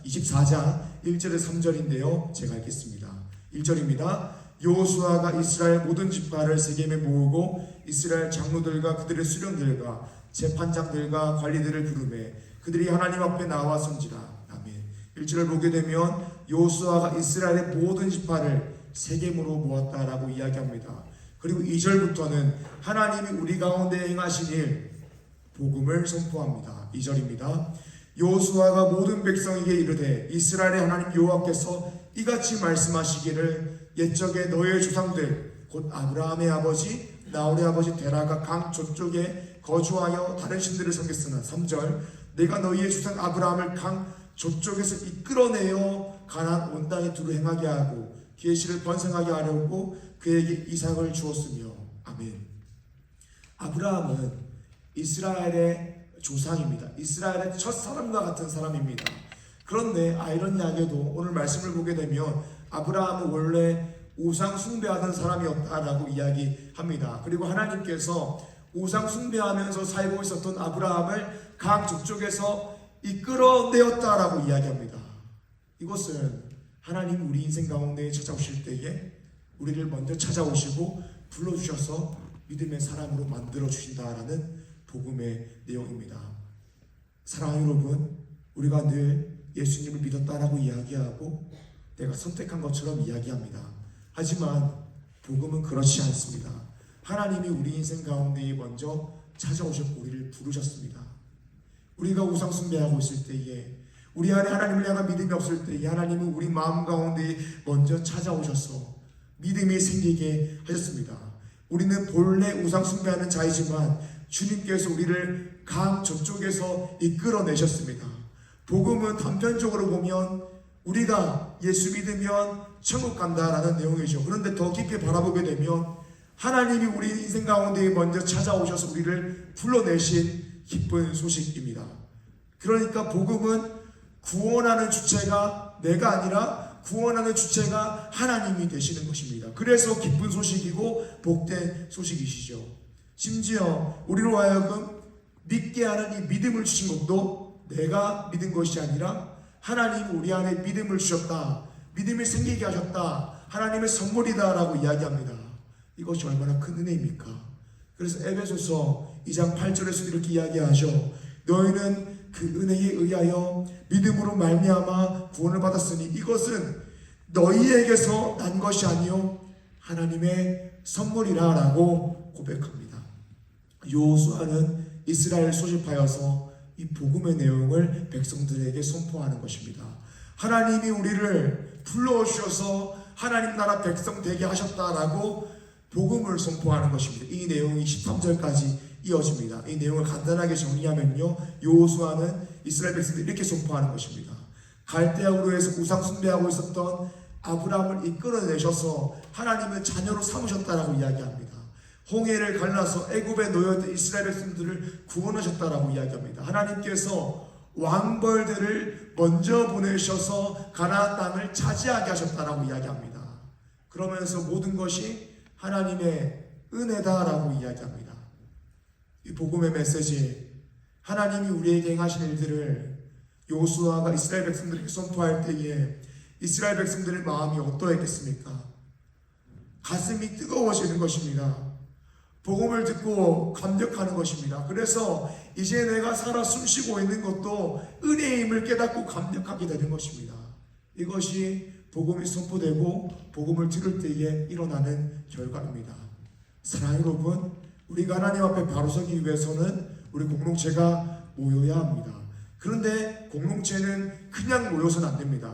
24장 1절에 3절인데요. 제가 읽겠습니다. 1절입니다. 여호수아가 이스라엘 모든 지파를 세겜에 모으고 이스라엘 장로들과 그들의 수령들과 재판장들과 관리들을 부르매 그들이 하나님 앞에 나와 선지라. 아멘. 1절을 보게 되면 여호수아가 이스라엘의 모든 지파를 세겜으로 모았다라고 이야기합니다. 그리고 2절부터는 하나님이 우리 가운데 행하신 일 복음을 선포합니다. 2절입니다. 여호수아가 모든 백성에게 이르되 이스라엘의 하나님 여호와께서 이같이 말씀하시기를 옛적에 너의 조상들 곧 아브라함의 아버지 나홀의 아버지 데라가 강 저쪽에 거주하여 다른 신들을 섬겼으나 3절 내가 너희의 조상 아브라함을 강 저쪽에서 이끌어내어 가나안 온 땅에 두루 행하게 하고 계시를 번성하게 하려고 그에게 이삭을 주었으며. 아멘. 아브라함은 이스라엘의 조상입니다. 이스라엘의 첫 사람과 같은 사람입니다. 그런데 아이러니하게도 오늘 말씀을 보게 되면 아브라함은 원래 우상 숭배하던 사람이었다라고 이야기합니다. 그리고 하나님께서 우상 숭배하면서 살고 있었던 아브라함을 강 저쪽에서 이끌어내었다라고 이야기합니다. 이것은 하나님 우리 인생 가운데 찾아오실 때에 우리를 먼저 찾아오시고 불러주셔서 믿음의 사람으로 만들어 주신다라는 복음의 내용입니다. 사랑하는 여러분, 우리가 늘 예수님을 믿었다라고 이야기하고 내가 선택한 것처럼 이야기합니다. 하지만 복음은 그렇지 않습니다. 하나님이 우리 인생 가운데 먼저 찾아오셨고 우리를 부르셨습니다. 우리가 우상 숭배하고 있을 때에 우리 안에 하나님을 향한 믿음이 없을 때에 하나님은 우리 마음 가운데 먼저 찾아오셔서 믿음이 생기게 하셨습니다. 우리는 본래 우상 숭배하는 자이지만 주님께서 우리를 강 저쪽에서 이끌어내셨습니다. 복음은 단편적으로 보면 우리가 예수 믿으면 천국 간다라는 내용이죠. 그런데 더 깊게 바라보게 되면 하나님이 우리 인생 가운데 먼저 찾아오셔서 우리를 불러내신 기쁜 소식입니다. 그러니까 복음은 구원하는 주체가 내가 아니라 구원하는 주체가 하나님이 되시는 것입니다. 그래서 기쁜 소식이고 복된 소식이시죠. 심지어 우리로 하여금 믿게 하는 이 믿음을 주신 것도 내가 믿은 것이 아니라 하나님이 우리 안에 믿음을 주셨다. 믿음이 생기게 하셨다. 하나님의 선물이다라고 이야기합니다. 이것이 얼마나 큰 은혜입니까? 그래서 에베소서 2장 8절에서 이렇게 이야기하죠. 너희는 그 은혜에 의하여 믿음으로 말미암아 구원을 받았으니 이것은 너희에게서 난 것이 아니요 하나님의 선물이라라고 고백합니다. 여호수아는 이스라엘 소집하여서 이 복음의 내용을 백성들에게 선포하는 것입니다. 하나님이 우리를 불러오셔서 하나님 나라 백성 되게 하셨다라고 복음을 선포하는 것입니다. 이 내용이 13절까지 이어집니다. 이 내용을 간단하게 정리하면요, 여호수아는 이스라엘 백성들이 이렇게 선포하는 것입니다. 갈대아 우르에서 우상 숭배하고 있었던 아브라함을 이끌어내셔서 하나님의 자녀로 삼으셨다라고 이야기합니다. 홍해를 갈라서 애굽에 놓여있던 이스라엘 백성들을 구원하셨다라고 이야기합니다. 하나님께서 왕벌들을 먼저 보내셔서 가나안 땅을 차지하게 하셨다라고 이야기합니다. 그러면서 모든 것이 하나님의 은혜다라고 이야기합니다. 이 복음의 메시지, 하나님이 우리에게 행하신 일들을 여호수아가 이스라엘 백성들에게 선포할 때에 이스라엘 백성들의 마음이 어떠했겠습니까? 가슴이 뜨거워지는 것입니다. 복음을 듣고 감격하는 것입니다. 그래서 이제 내가 살아 숨쉬고 있는 것도 은혜의 힘을 깨닫고 감격하게 되는 것입니다. 이것이 복음이 선포되고 복음을 들을 때에 일어나는 결과입니다. 사랑하는 여러분, 우리가 하나님 앞에 바로 서기 위해서는 우리 공동체가 모여야 합니다. 그런데 공동체는 그냥 모여서는 안 됩니다.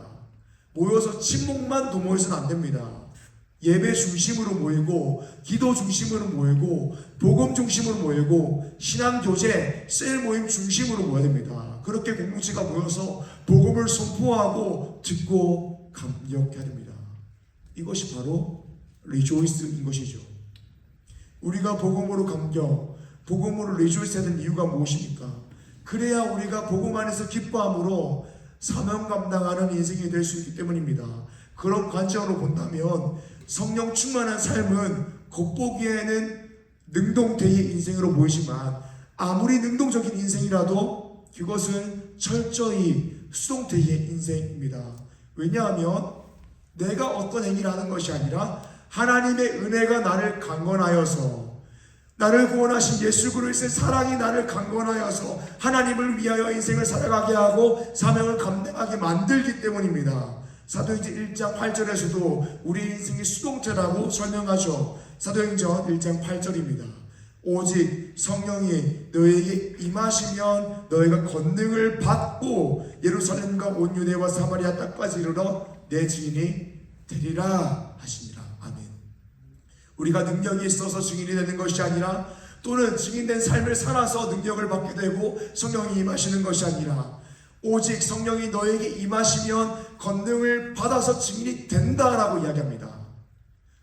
모여서 친목만 도모해서는 안 됩니다. 예배 중심으로 모이고 기도 중심으로 모이고 복음 중심으로 모이고 신앙교제 셀 모임 중심으로 모여야 됩니다. 그렇게 공동체가 모여서 복음을 선포하고 듣고 감격해야 됩니다. 이것이 바로 리조이스인 것이죠. 우리가 복음으로 감격, 복음으로 리조이스해야 되는 이유가 무엇입니까? 그래야 우리가 복음 안에서 기뻐함으로 사명 감당하는 인생이 될 수 있기 때문입니다. 그런 관점으로 본다면 성령 충만한 삶은 겉보기에는 능동태의 인생으로 보이지만 아무리 능동적인 인생이라도 그것은 철저히 수동태의 인생입니다. 왜냐하면 내가 어떤 행위를 하는 것이 아니라 하나님의 은혜가 나를 강건하여서 나를 구원하신 예수 그리스도의 사랑이 나를 강건하여서 하나님을 위하여 인생을 살아가게 하고 사명을 감당하게 만들기 때문입니다. 사도행전 1장 8절에서도 우리 인생이 수동태라고 설명하죠. 사도행전 1장 8절입니다. 오직 성령이 너에게 임하시면 너희가 권능을 받고 예루살렘과 온 유대와 사마리아 땅까지 이르러 내 증인이 되리라 하시니라. 아멘. 우리가 능력이 있어서 증인이 되는 것이 아니라 또는 증인된 삶을 살아서 능력을 받게 되고 성령이 임하시는 것이 아니라 오직 성령이 너에게 임하시면 권능을 받아서 증인이 된다라고 이야기합니다.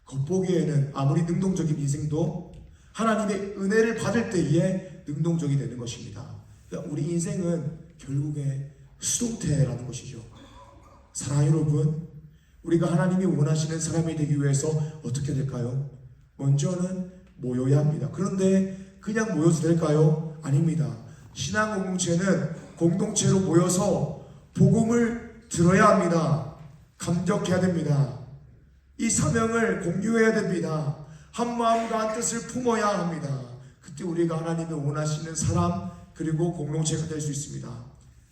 겉보기에는 아무리 능동적인 인생도 하나님의 은혜를 받을 때에 능동적이 되는 것입니다. 그러니까 우리 인생은 결국에 수동태라는 것이죠. 사랑하는 여러분, 우리가 하나님이 원하시는 사람이 되기 위해서 어떻게 될까요? 먼저는 모여야 합니다. 그런데 그냥 모여도 될까요? 아닙니다. 신앙 공동체는 공동체로 모여서 복음을 들어야 합니다. 감격해야 됩니다. 이 사명을 공유해야 됩니다. 한 마음과 한 뜻을 품어야 합니다. 그때 우리가 하나님이 원하시는 사람 그리고 공동체가 될 수 있습니다.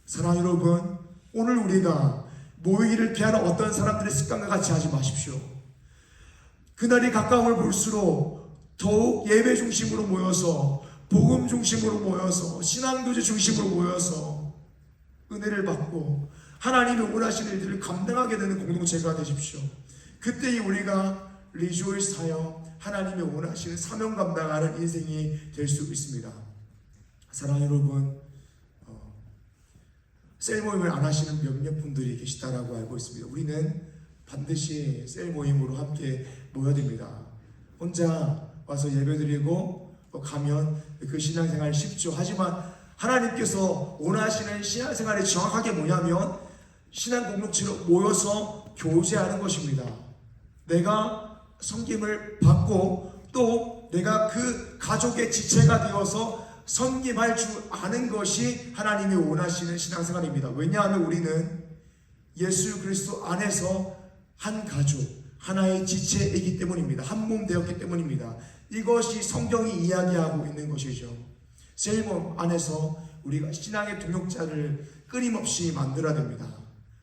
사랑하는 여러분, 오늘 우리가 모이기를 피하는 어떤 사람들의 습관과 같이 하지 마십시오. 그날이 가까움을 볼수록 더욱 예배 중심으로 모여서 복음 중심으로 모여서 신앙교제 중심으로 모여서 은혜를 받고 하나님이 원하시는 일들을 감당하게 되는 공동체가 되십시오. 그때 우리가 리조이스하여 하나님이 원하시는 사명 감당하는 인생이 될 수 있습니다. 사랑하는 여러분, 셀 모임을 안 하시는 몇몇 분들이 계시다라고 알고 있습니다. 우리는 반드시 셀 모임으로 함께 모여야 됩니다. 혼자 와서 예배드리고 가면 그 신앙생활 쉽죠. 하지만 하나님께서 원하시는 신앙생활이 정확하게 뭐냐면 신앙 공동체로 모여서 교제하는 것입니다. 내가 섬김을 받고 또 내가 그 가족의 지체가 되어서 섬김할 줄 아는 것이 하나님이 원하시는 신앙생활입니다. 왜냐하면 우리는 예수 그리스도 안에서 한 가족, 하나의 지체이기 때문입니다. 한 몸 되었기 때문입니다. 이것이 성경이 이야기하고 있는 것이죠. 셀몸 안에서 우리가 신앙의 동역자를 끊임없이 만들어야 됩니다.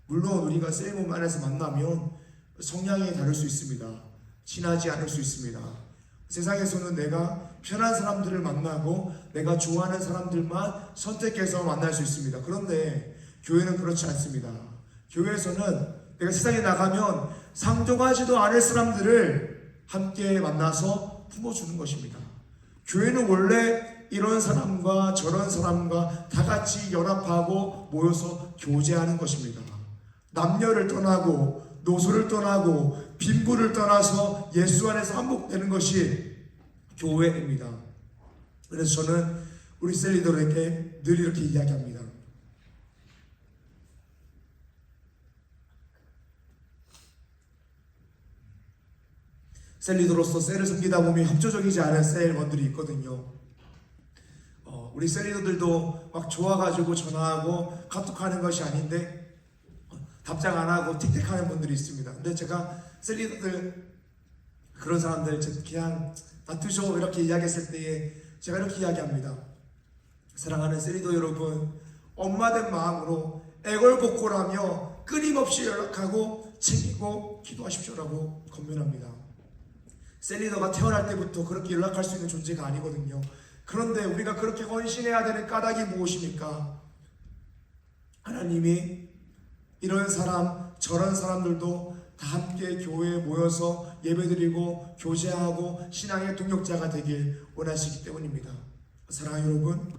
물론 우리가 셀몸 안에서 만나면 성향이 다를 수 있습니다. 친하지 않을 수 있습니다. 세상에서는 내가 편한 사람들을 만나고 내가 좋아하는 사람들만 선택해서 만날 수 있습니다. 그런데 교회는 그렇지 않습니다. 교회에서는 내가 세상에 나가면 상종하지도 않을 사람들을 함께 만나서 품어주는 것입니다. 교회는 원래 이런 사람과 저런 사람과 다 같이 연합하고 모여서 교제하는 것입니다. 남녀를 떠나고 노소를 떠나고 빈부를 떠나서 예수 안에서 한복되는 것이 교회입니다. 그래서 저는 우리 셀리더에게 늘 이렇게 이야기합니다. 셀리더로서 셀을 섬기다 보면 협조적이지 않은 셀원들이 있거든요. 우리 셀리더들도 막 좋아가지고 전화하고 카톡하는 것이 아닌데 답장 안 하고 틱틱하는 분들이 있습니다. 근데 제가 셀리더들 그런 사람들 그냥 다투죠 이렇게 이야기했을 때에 제가 이렇게 이야기합니다. 사랑하는 세리도 여러분, 엄마된 마음으로 애걸복걸하며 끊임없이 연락하고 챙기고 기도하십시오라고 권면합니다. 셀리더가 태어날 때부터 그렇게 연락할 수 있는 존재가 아니거든요. 그런데 우리가 그렇게 헌신해야 되는 까닭이 무엇입니까? 하나님이 이런 사람 저런 사람들도 다 함께 교회에 모여서 예배드리고 교제하고 신앙의 동역자가 되길 원하시기 때문입니다. 사랑하는 여러분,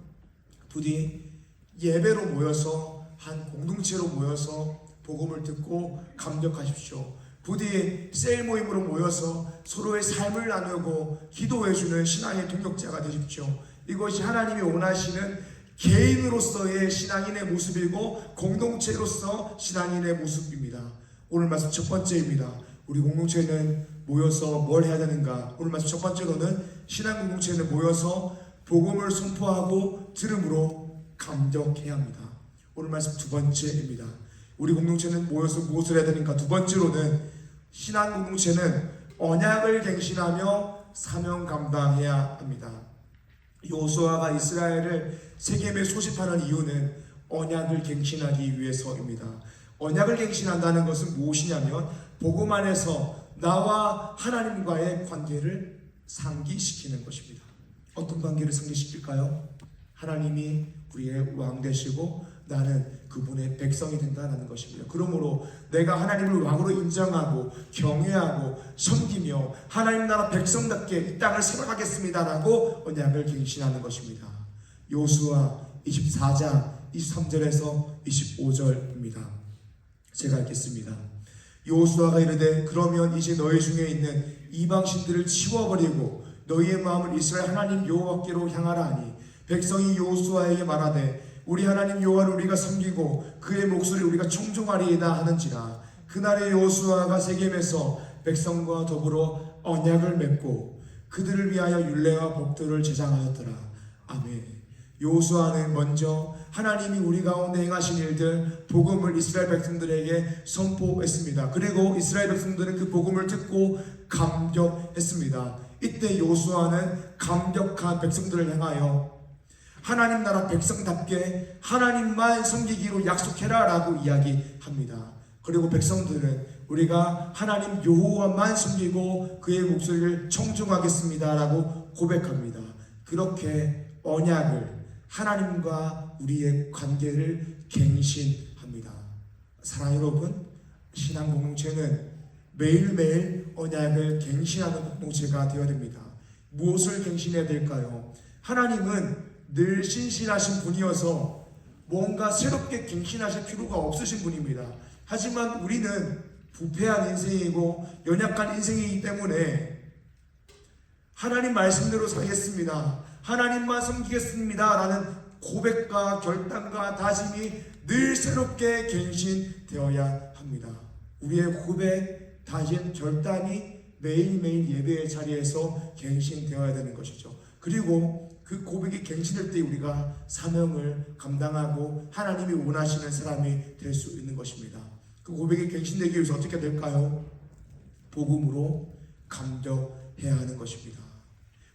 부디 예배로 모여서 한 공동체로 모여서 복음을 듣고 감격하십시오. 부디 셀 모임으로 모여서 서로의 삶을 나누고 기도해주는 신앙의 동역자가 되십시오. 이것이 하나님이 원하시는 개인으로서의 신앙인의 모습이고 공동체로서 신앙인의 모습입니다. 오늘 말씀 첫 번째입니다. 우리 공동체는 모여서 뭘 해야 되는가? 오늘 말씀 첫 번째로는 신앙 공동체는 모여서 복음을 선포하고 들음으로 감격해야 합니다. 오늘 말씀 두 번째입니다. 우리 공동체는 모여서 무엇을 해야 되는가? 두 번째로는 신앙 공동체는 언약을 갱신하며 사명 감당해야 합니다. 여호수아가 이스라엘을 세겜에 소집하는 이유는 언약을 갱신하기 위해서입니다. 언약을 갱신한다는 것은 무엇이냐면 복음 안에서 나와 하나님과의 관계를 상기시키는 것입니다. 어떤 관계를 상기시킬까요? 하나님이 우리의 왕 되시고 나는 그분의 백성이 된다는 것입니다. 그러므로 내가 하나님을 왕으로 인정하고 경외하고 섬기며 하나님 나라 백성답게 이 땅을 살아가겠습니다라고 언약을 갱신하는 것입니다. 여호수아 24장 23절에서 25절입니다. 제가 읽겠습니다. 여호수아가 이르되 그러면 이제 너희 중에 있는 이방신들을 치워버리고 너희의 마음을 이스라엘 하나님 여호와께로 향하라 하니 백성이 여호수아에게 말하되 우리 하나님 여호와를 우리가 섬기고 그의 목소리를 우리가 청종하리이다 하는지라. 그날의 여호수아가 세겜에서 백성과 더불어 언약을 맺고 그들을 위하여 율례와 법도를 제정하였더라. 아멘. 여호수아는 먼저 하나님이 우리 가운데 행하신 일들 복음을 이스라엘 백성들에게 선포했습니다. 그리고 이스라엘 백성들은 그 복음을 듣고 감격했습니다. 이때 여호수아는 감격한 백성들을 향하여 하나님 나라 백성답게 하나님만 섬기기로 약속해라 라고 이야기합니다. 그리고 백성들은 우리가 하나님 여호와만 섬기고 그의 목소리를 청중하겠습니다 라고 고백합니다. 그렇게 언약을 하나님과 우리의 관계를 갱신합니다. 사랑하는 여러분, 신앙 공동체는 매일매일 언약을 갱신하는 공동체가 되어야 됩니다. 무엇을 갱신해야 될까요? 하나님은 늘 신실하신 분이어서 뭔가 새롭게 갱신하실 필요가 없으신 분입니다. 하지만 우리는 부패한 인생이고 연약한 인생이기 때문에 하나님 말씀대로 살겠습니다, 하나님만 섬기겠습니다 라는 고백과 결단과 다짐이 늘 새롭게 갱신되어야 합니다. 우리의 고백, 다짐, 결단이 매일매일 예배의 자리에서 갱신되어야 되는 것이죠. 그리고 그 고백이 갱신될 때 우리가 사명을 감당하고 하나님이 원하시는 사람이 될 수 있는 것입니다. 그 고백이 갱신되기 위해서 어떻게 될까요? 복음으로 감격해야 하는 것입니다.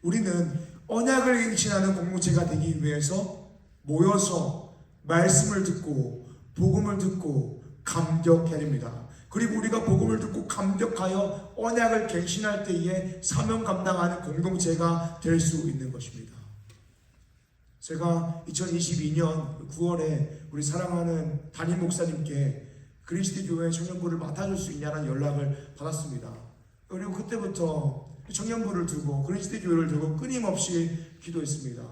우리는 언약을 갱신하는 공동체가 되기 위해서 모여서 말씀을 듣고 복음을 듣고 감격해야 됩니다. 그리고 우리가 복음을 듣고 감격하여 언약을 갱신할 때에 사명 감당하는 공동체가 될 수 있는 것입니다. 제가 2022년 9월에 우리 사랑하는 담임 목사님께 그리스도 교회 청년부를 맡아줄 수 있냐는 연락을 받았습니다. 그리고 그때부터 청년부를 두고 그리스도 교회를 두고 끊임없이 기도했습니다.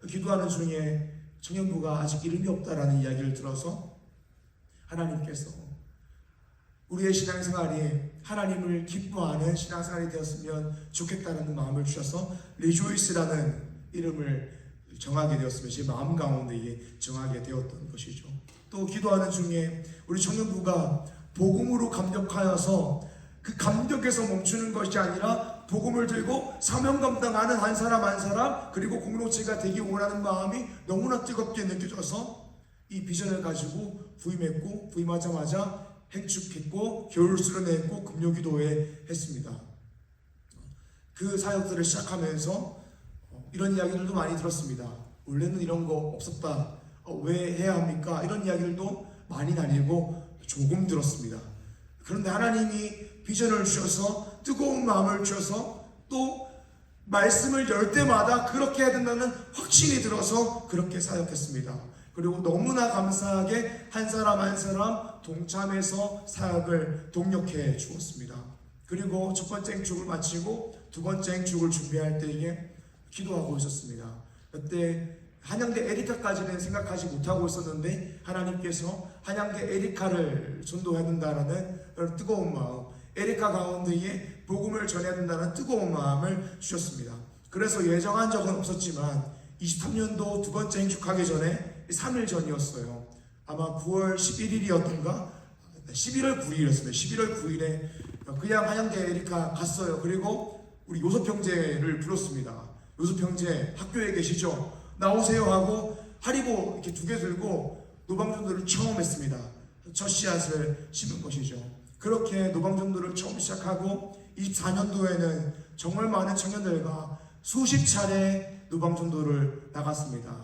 기도하는 중에 청년부가 아직 이름이 없다라는 이야기를 들어서 하나님께서 우리의 신앙생활이 하나님을 기뻐하는 신앙생활이 되었으면 좋겠다는 마음을 주셔서 리조이스라는 이름을 정하게 되었으면 제 마음 가운데 정하게 되었던 것이죠. 또 기도하는 중에 우리 청년부가 복음으로 감격하여서 그 감격에서 멈추는 것이 아니라 복음을 들고 사명 감당하는 한 사람 한 사람 그리고 공동체가 되기 원하는 마음이 너무나 뜨겁게 느껴져서 이 비전을 가지고 부임했고 부임하자마자 행축했고 겨울 수련회 했고 금요기도회 했습니다. 그 사역들을 시작하면서 이런 이야기들도 많이 들었습니다. 원래는 이런 거 없었다. 왜 해야 합니까? 이런 이야기들도 많이 나뉘고 조금 들었습니다. 그런데 하나님이 비전을 주셔서 뜨거운 마음을 주셔서 또 말씀을 열 때마다 그렇게 해야 된다는 확신이 들어서 그렇게 사역했습니다. 그리고 너무나 감사하게 한 사람 한 사람 동참해서 사역을 동력해 주었습니다. 그리고 첫 번째 행축을 마치고 두 번째 행축을 준비할 때에 기도하고 있었습니다. 그때 한양대 에리카까지는 생각하지 못하고 있었는데 하나님께서 한양대 에리카를 전도해야 된다는 뜨거운 마음, 에리카 가운데에 복음을 전해야 된다는 뜨거운 마음을 주셨습니다. 그래서 예정한 적은 없었지만 23년도 두 번째 행축하기 전에 3일 전이었어요. 아마 9월 11일이었던가 11월 9일이었습니다. 11월 9일에 그냥 한양대 에리카 갔어요. 그리고 우리 요셉 형제를 불렀습니다. 요셉 형제 학교에 계시죠? 나오세요 하고 하리보 이렇게 두 개 들고 노방전도를 처음 했습니다. 첫 씨앗을 심은 것이죠. 그렇게 노방전도를 처음 시작하고 24년도에는 정말 많은 청년들과 수십 차례 노방전도를 나갔습니다.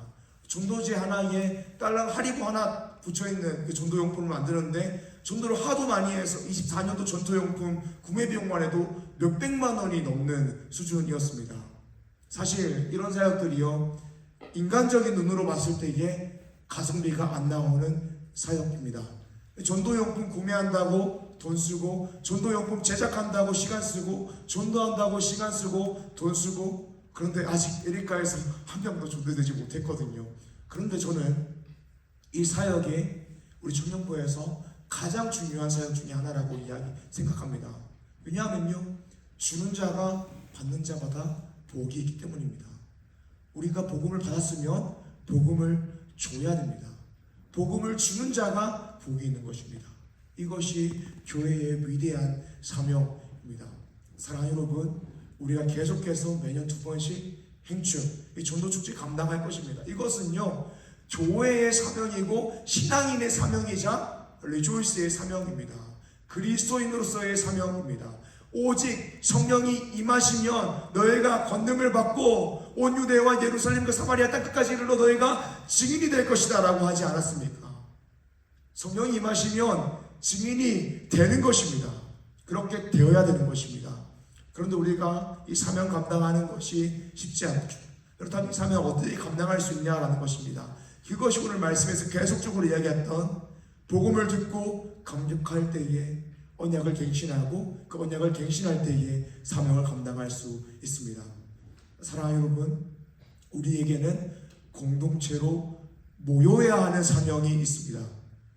전도지 하나에 딸랑 하리보 하나 붙여있는 그 전도용품을 만드는데 전도를 하도 많이 해서 24년도 전도용품 구매 비용만 해도 몇백만 원이 넘는 수준이었습니다. 사실 이런 사역들이요, 인간적인 눈으로 봤을 때에 가성비가 안 나오는 사역입니다. 전도용품 구매한다고 돈 쓰고, 전도용품 제작한다고 시간 쓰고, 전도한다고 시간 쓰고, 돈 쓰고, 그런데 아직 에리카에서 한 명도 전도되지 못했거든요. 그런데 저는 이 사역에 우리 청년부에서 가장 중요한 사역 중에 하나라고 생각합니다. 왜냐하면요, 주는 자가 받는 자마다 복이 있기 때문입니다. 우리가 복음을 받았으면 복음을 줘야 됩니다. 복음을 주는 자가 복이 있는 것입니다. 이것이 교회의 위대한 사명입니다. 사랑하는 여러분, 우리가 계속해서 매년 두 번씩 행축, 이 전도축제 감당할 것입니다. 이것은요, 교회의 사명이고 신앙인의 사명이자 리조이스의 사명입니다. 그리스도인으로서의 사명입니다. 오직 성령이 임하시면 너희가 권능을 받고 온 유대와 예루살렘과 사마리아 땅끝까지 이르러 너희가 증인이 될 것이다 라고 하지 않았습니까? 성령이 임하시면 증인이 되는 것입니다. 그렇게 되어야 되는 것입니다. 그런데 우리가 이 사명 감당하는 것이 쉽지 않죠. 그렇다면 이 사명을 어떻게 감당할 수 있냐라는 것입니다. 그것이 오늘 말씀에서 계속적으로 이야기했던 복음을 듣고 감격할 때에 언약을 갱신하고 그 언약을 갱신할 때에 사명을 감당할 수 있습니다. 사랑하는 여러분, 우리에게는 공동체로 모여야 하는 사명이 있습니다.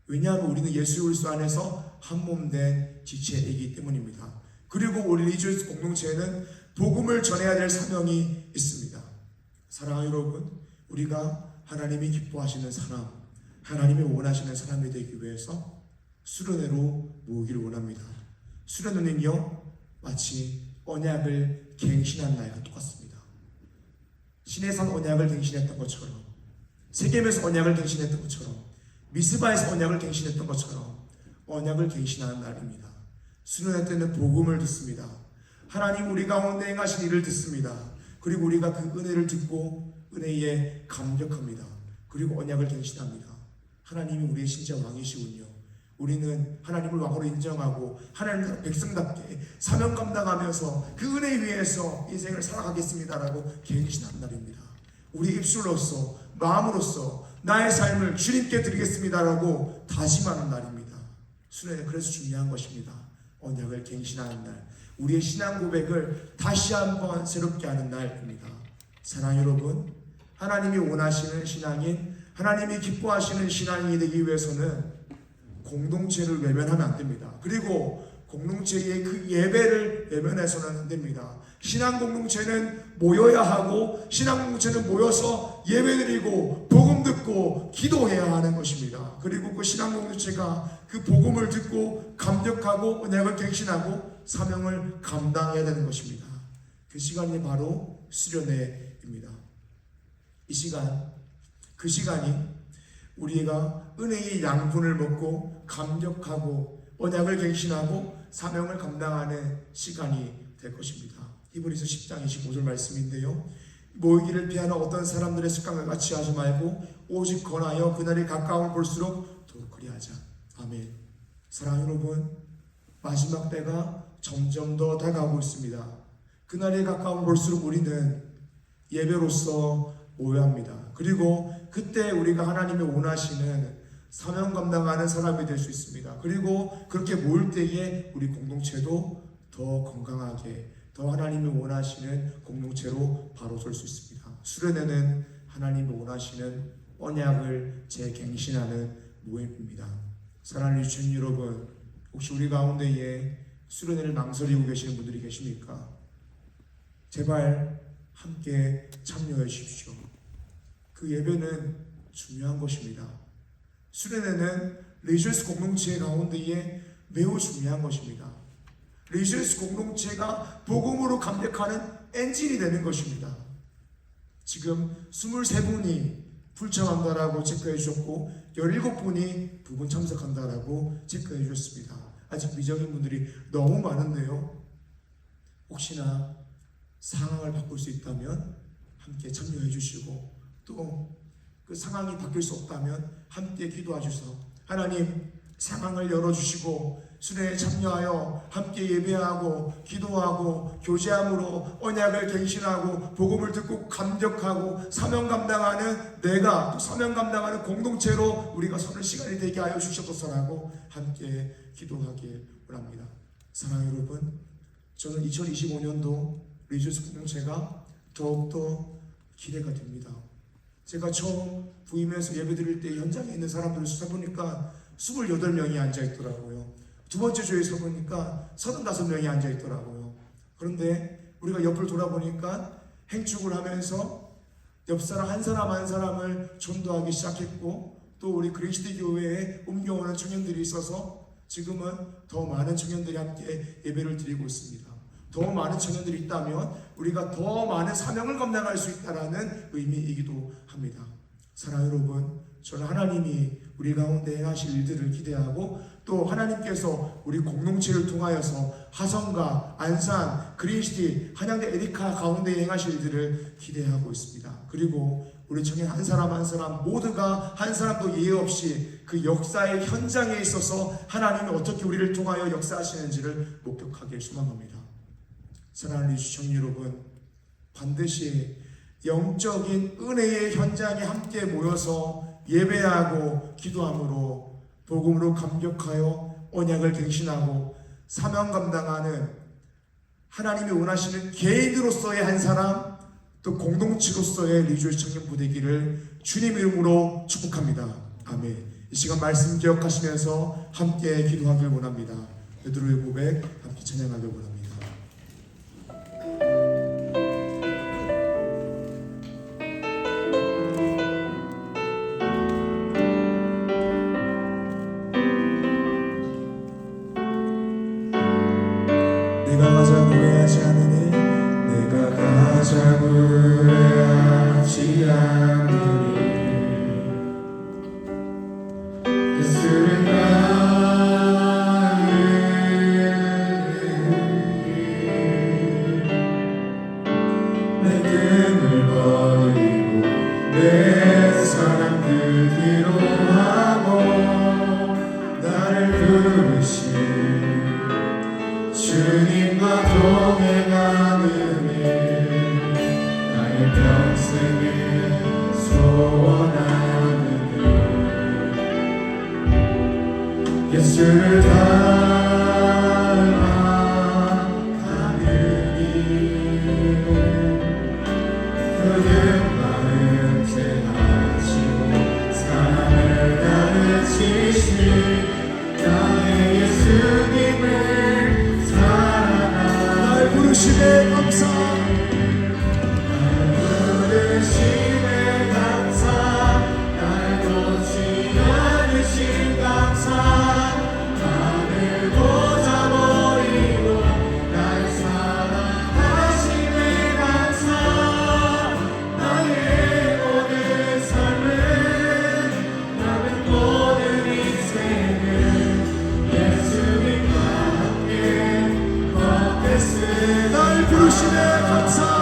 왜냐하면 우리는 예수 그리스도 안에서 한 몸 된 지체이기 때문입니다. 그리고 우리 리조이스 공동체에는 복음을 전해야 될 사명이 있습니다. 사랑하는 여러분, 우리가 하나님이 기뻐하시는 사람, 하나님이 원하시는 사람이 되기 위해서 수련회로 모으기를 원합니다. 수련회는요, 마치 언약을 갱신한 날과 똑같습니다. 시내산 언약을 갱신했던 것처럼, 세겜에서 언약을 갱신했던 것처럼, 미스바에서 언약을 갱신했던 것처럼 언약을 갱신하는 날입니다. 수련회 때는 복음을 듣습니다. 하나님 우리 가운데 행하신 일을 듣습니다. 그리고 우리가 그 은혜를 듣고 은혜에 감격합니다. 그리고 언약을 갱신합니다. 하나님이 우리의 신자 왕이시군요. 우리는 하나님을 왕으로 인정하고 하나님 나라 백성답게 사명 감당하면서 그 은혜 위에서 인생을 살아가겠습니다라고 갱신한 날입니다. 우리 입술로서 마음으로서 나의 삶을 주님께 드리겠습니다라고 다짐하는 날입니다. 수련회 그래서 중요한 것입니다. 언약을 갱신하는 날, 우리의 신앙 고백을 다시 한번 새롭게 하는 날입니다. 사랑하는 여러분, 하나님이 원하시는 신앙인, 하나님이 기뻐하시는 신앙인이 되기 위해서는 공동체를 외면하면 안 됩니다. 그리고 공동체의 그 예배를 외면해서는 안 됩니다. 신앙 공동체는 모여야 하고 신앙 공동체는 모여서 예배드리고 복음 듣고 기도해야 하는 것입니다. 그리고 그 신앙 공동체가 그 복음을 듣고 감격하고 언약을 갱신하고 사명을 감당해야 되는 것입니다. 그 시간이 바로 수련회입니다. 이 시간, 그 시간이 우리가 은혜의 양분을 먹고 감격하고 언약을 갱신하고 사명을 감당하는 시간이 될 것입니다. 히브리서 10장 25절 말씀인데요. 모이기를 피하는 어떤 사람들의 습관과 같이 하지 말고 오직 권하여 그날이 가까움을 볼수록 더욱 그리하자. 아멘. 사랑하는 여러분, 마지막 때가 점점 더 다가오고 있습니다. 그날이 가까움을 볼수록 우리는 예배로서 모여야 합니다. 그리고 그때 우리가 하나님의 원하시는 사명 감당하는 사람이 될 수 있습니다. 그리고 그렇게 모일 때에 우리 공동체도 더 건강하게, 더 하나님이 원하시는 공동체로 바로 설 수 있습니다. 수련회는 하나님이 원하시는 언약을 재갱신하는 모임입니다. 사랑하는 유치원 여러분, 혹시 우리 가운데에 수련회를 망설이고 계시는 분들이 계십니까? 제발 함께 참여해 주십시오. 그 예배는 중요한 것입니다. 수련회는 리저스 공동체 가운데에 매우 중요한 것입니다. 리저스 공동체가 복음으로 감격하는 엔진이 되는 것입니다. 지금 23분이 불참한다라고 체크해 주셨고 17분이 부분 참석한다라고 체크해 주셨습니다. 아직 미적인 분들이 너무 많은데요. 혹시나 상황을 바꿀 수 있다면 함께 참여해 주시고, 또 그 상황이 바뀔 수 없다면 함께 기도하셔서 하나님 상황을 열어주시고 수련회에 참여하여 함께 예배하고 기도하고 교제함으로 언약을 갱신하고 복음을 듣고 감격하고 사명 감당하는 내가 또 사명 감당하는 공동체로 우리가 서는 시간이 되게 하여 주시옵소서라고 함께 기도하길 원합니다. 사랑하는 여러분, 저는 2025년도 리저스 공동체가 더욱더 기대가 됩니다. 제가 처음 부임해서 예배드릴 때 현장에 있는 사람들을 수사보니까 28명이 앉아있더라고요. 두 번째 주에 서보니까 35명이 앉아있더라고요. 그런데 우리가 옆을 돌아보니까 행축을 하면서 옆사람 한 사람 한 사람을 전도하기 시작했고, 또 우리 그리스도 교회에 옮겨오는 청년들이 있어서 지금은 더 많은 청년들이 함께 예배를 드리고 있습니다. 더 많은 청년들이 있다면 우리가 더 많은 사명을 감당할 수 있다는 의미이기도 합니다. 사랑하는 여러분, 저는 하나님이 우리 가운데 행하실 일들을 기대하고, 또 하나님께서 우리 공동체를 통하여서 하성과 안산, 그리스디, 한양대 에리카 가운데 행하실 일들을 기대하고 있습니다. 그리고 우리 청년 한 사람 한 사람 모두가 한 사람도 예외 없이 그 역사의 현장에 있어서 하나님이 어떻게 우리를 통하여 역사하시는지를 목격하길 소망합니다. 사랑하는 시청 여러분, 반드시 영적인 은혜의 현장에 함께 모여서 예배하고 기도함으로 복음으로 감격하여 언약을 갱신하고 사명 감당하는 하나님이 원하시는 개인으로서의 한 사람, 또 공동체로서의 리조의 청년 부대기를 주님 이름으로 축복합니다. 아멘. 이 시간 말씀 기억하시면서 함께 기도하길 원합니다. 베드로의 고백 함께 찬양하길 원합니다. 내가 가장 후회하지 않으니 내가 가장 후회하지 않으니 예수를 따르니 내 끈을 버리고 내 사랑들 뒤로 하고 나를 부르신 주님과 동행하는 일, 나의 평생을 소원하는 일, 예수를 닮아가는 일, 그는 마음 제하시고 사랑을 가르치신 나의 예수님을 부르심에 감사, 날 부르심에 감사, 날 놓지 않으신 감사, 나를 꽂아버리고 날 사랑하심에 감사, 나의 모든 삶은 남은 모든 인생은 예수님과 함께 날 부르심에 감사.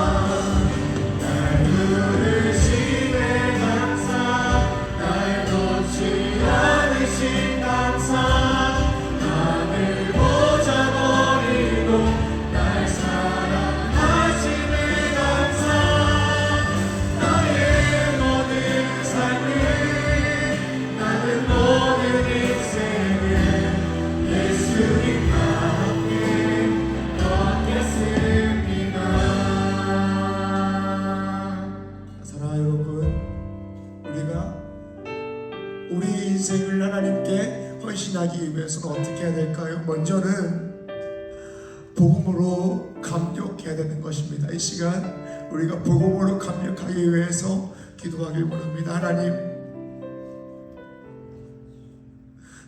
사랑하는 여러분, 우리가 우리 인생을 하나님께 헌신하기 위해서는 어떻게 해야 될까요? 먼저는 복음으로 감격해야 되는 것입니다. 이 시간 우리가 복음으로 감격하기 위해서 기도하길 원합니다. 하나님,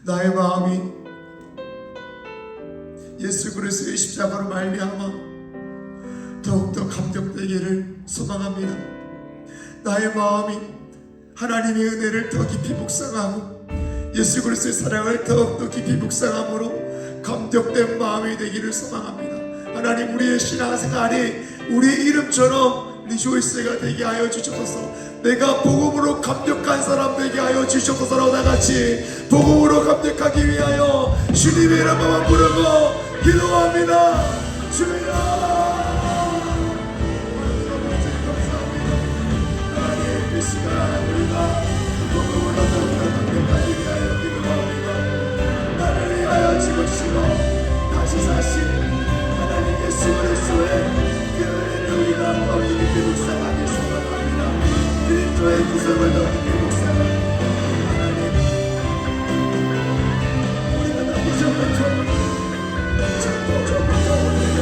나의 마음이 예수 그리스도의 십자가로 말미암아 더욱더 감격되기를 소망합니다. 나의 마음이 하나님의 은혜를 더 깊이 묵상하고 예수 그리스도의 사랑을 더욱더 깊이 묵상함으로 감격된 마음이 되기를 소망합니다. 하나님, 우리의 신앙생활이 우리의 이름처럼 리조이스가 되게 하여 주셔서 내가 복음으로 감격한 사람 되게 하여 주셔서라고 다같이 복음으로 감격하기 위하여 주님의 이름만 부르고 기도합니다. 주여, 이 시간 우리가 복음으로 감격하기 위하여 기도합니다. 나를 위하여 죽으시고 다시 사신 하나님 예수 그리스도의 그 은혜를 우리가 더 깊이 묵상하기 소원합니다. 그리스도의 구속을 더 깊이 묵상합니다. 하나님, 우리가 나부셔부터 전부터 우리를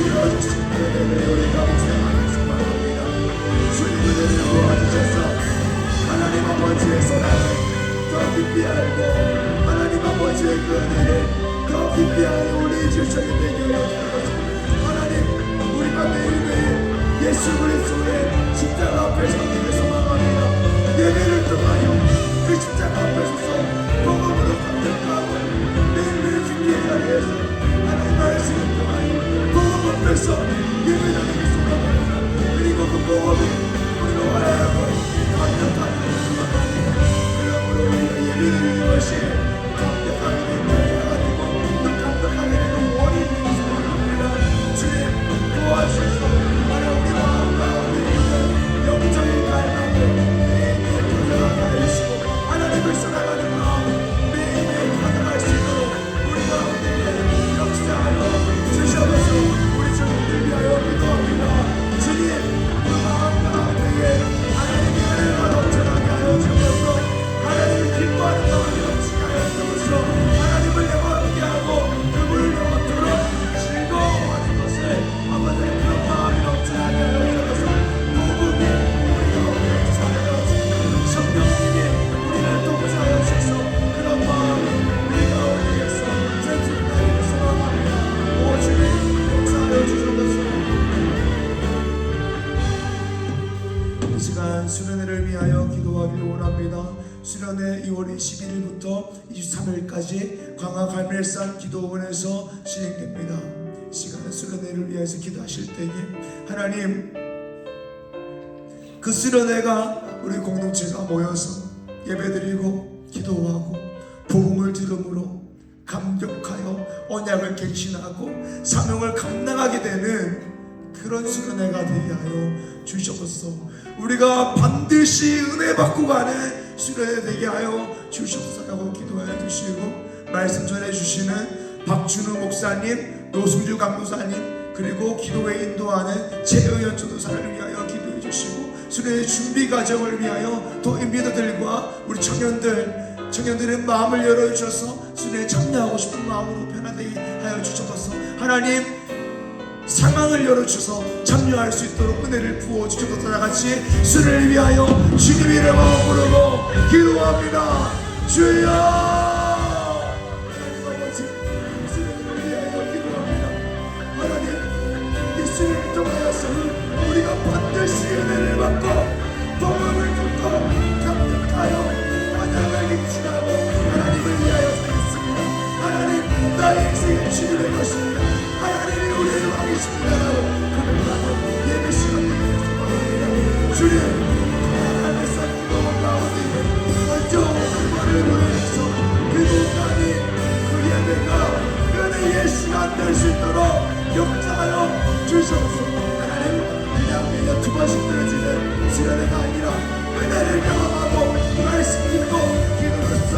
이루어주신 은혜를 우리가 묵상하기 소원합니다. 주님을 도와주셔서 하나님 아버지의 사랑을 더 깊이 알고 하나님 아버지의 그 은혜를 더 깊이 알고 우리 질서에 되게 하여 주옵소서. 하나님, 우리가 매일매일 예수 그리스도의 십자가 앞에 서기를 소망합니다. 예배를 통하여 그 십자가 앞에 서서 복음으로 감격하고 매일매일 주님의 자리에서 하나님 말씀을 통하여 복음 앞에서 예배드리기 소망합니다. 그리고 그 복음이 우리로 하여금 감격하는 소망합니다. 그러므로 우리가 예배드리는 것이 감격하게 되는 아니고 또 감격하게 되는 원인이 소망합니다. 주님 도와주셔서 하나님 우리 마음 가운데 있는 영적인 갈망을 매일매일 가져가게 해주시고 하나님을 사랑하는 마음 매일매일 가져갈 수 있도록 우리 가운데 역사하여 주셔서 우리 주님들 위하여 기도합니다. 주님, 그 마음 가운데에 하나님의 은혜가 넘쳐나게 하여 주셔서 하나님을 기뻐하는 마음이 넘치게 하여 주셔서 하나님을 영원하게 하고 그분을 영원토록 즐거워하는 것을 아버지의 그런 마음이 넘쳐나게 하여 주셔서 복음이 우리 가운데 역사하여 주시고 성령님이 우리를 동사하여 주셔서 그런 마음이 우리 가운데에서 전진하기를 소망합니다. 오 주님, 역사하여 주셔서 이 시간 수련회를 위하여 기도하기를 원합니다. 수련회 2월 21일부터 23일까지 광화 갈멜산 기도원에서 진행됩니다. 이 시간 수련회를 위해서 기도하실 때에 하나님, 그 수련회가 우리 공동체가 모여서 예배드리고 기도하고 복음을 들음으로 감격하여 언약을 갱신하고 사명을 감당하게 되는 그런 수련회가 되게 하여 주시옵소서. 우리가 반드시 은혜 받고 가는 수련회 되게 하여 주시옵소서라고 기도해 주시고 말씀 전해 주시는 박준우 목사님, 노승주 강도사님, 그리고 기도회 인도하는 최의연 전도사를 위하여 기도해 주시고 수련회 준비 과정을 위하여 또 인비더들과 우리 청년들의 마음을 열어주셔서 수련회에 참여하고 싶은 마음으로 변화되게 하여 주셔서 하나님 상황을 열어주셔서 참여할 수 있도록 은혜를 부어주셔서 다같이 수련회를 위하여 주님 이름으로 부르고 기도합니다. 주여, 하나님 아버지, 수련회를 위하여 기도합니다. 하나님, 이 수련회를 통하여서 우리가 반드시 은혜를 받고 복음을 듣고 감격하여 언약을 갱신하고 하나님을 위하여 살겠습니다. 하나님, 나의 인생은 주님의 것입니다. 하나님, 주님이라고 고백하고 예배 시간을 소망합니다. 주님 하나님의 기도 가운데 먼저 오늘만을 보내서 그곳까지 그 예배가 은혜의 시간 될 수 있도록 역사하여 주셔서 하나님 그냥 매년 두 번씩 들어지는 수련회가 아니라 은혜를 경험하고 말씀 듣고 기도로써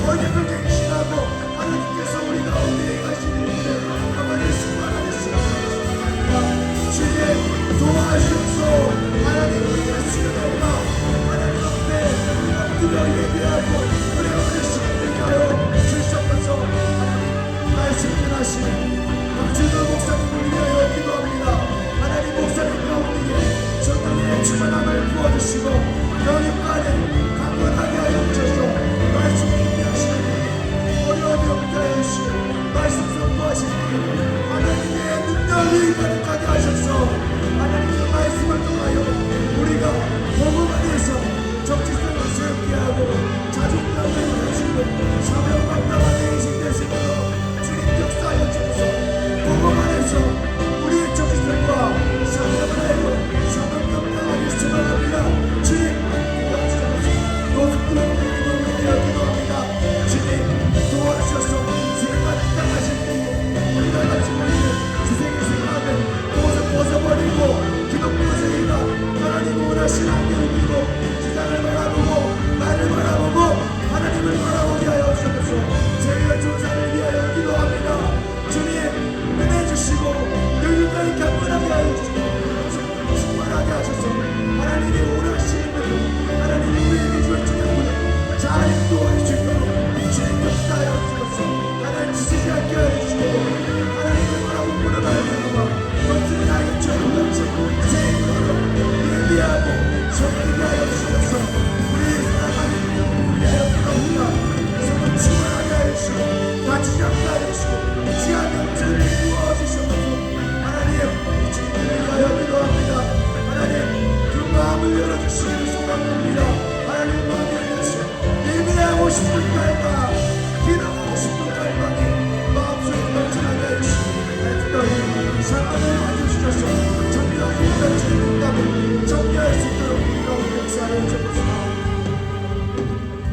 언약을 갱신하고 하나님께서 우리 가운데 가시는 일을 가만히 승만하는 시간입니다. 주님 도와주셔서 하나님 우리의 수련회가 하나님 앞에 엎드려 예배하고 은혜의 시간 되게 하여 주셔서 하나님 말씀 전하시는 박준호 목사님을 위하여 기도합니다. 하나님 목사님 가운데 성령의 충만함을 부어주시고 영육간에 강건하게 하여 주셔서 말씀 준비하시는 어려움이 없게 하여 주시고 말씀 선포하시는 하나님의 능력이 가득하게 하셔서 하나님의 말씀을 통하여 우리가 복음 안에서 적지성을 세우게 하고 자존감을 가지고 사명 감당하는 인생 되시도록 주님 역사하여 주셔서 복음 안에서 우리의 적지성과 사명을 하고 사명 감당하기 소망합니다. 주님 역사하셔서 고속도로 기도합니다. 주님 도와주셔서 세상을 당하실 때 우리가 가지고 있는 세상의 생각을 벗어버리고 기독교 세계가 하나님 원하시는 안경을 들고 세상을 바라보고 나를 바라보고 하나님을 바라보게 하여 주셔서 저희가 조사를 위하여 기도합니다. 주님 은혜 주시고 여기까지 강건하게 하여 주시고 충만하게 하셔서 하나님이 원하시는 대로 하나님이 우리에게 주신 주님을 잘 인도해 주시도록 주님 역사하여 주셔서 하나님 지치지 않게 하여 주시고 하나님을 바라고 물어봐야 너희들이 나의 죄를 같이 생으로 예비하고 성리게 하여 주셔서 우리의 사랑하는 우리의 기도합니다. 성을 충만하게 하여 주시고 다치지 않게 하여 주시고 지하 명철을 부어주셔서 하나님 주님을 위하여 기도합니다. 하나님 그 마음을 열어주시기를 소망합니다. 하나님 마음을 열어주시고 예배하고 싶은 갈망 기도하고 싶은 갈망이 마음속에 넘쳐나게 하여 주시고 특별히 사랑을 가져주셔서 정리하게 가르치는 응답을 정리할 수 있도록 우리가 역사를 해주옵소서.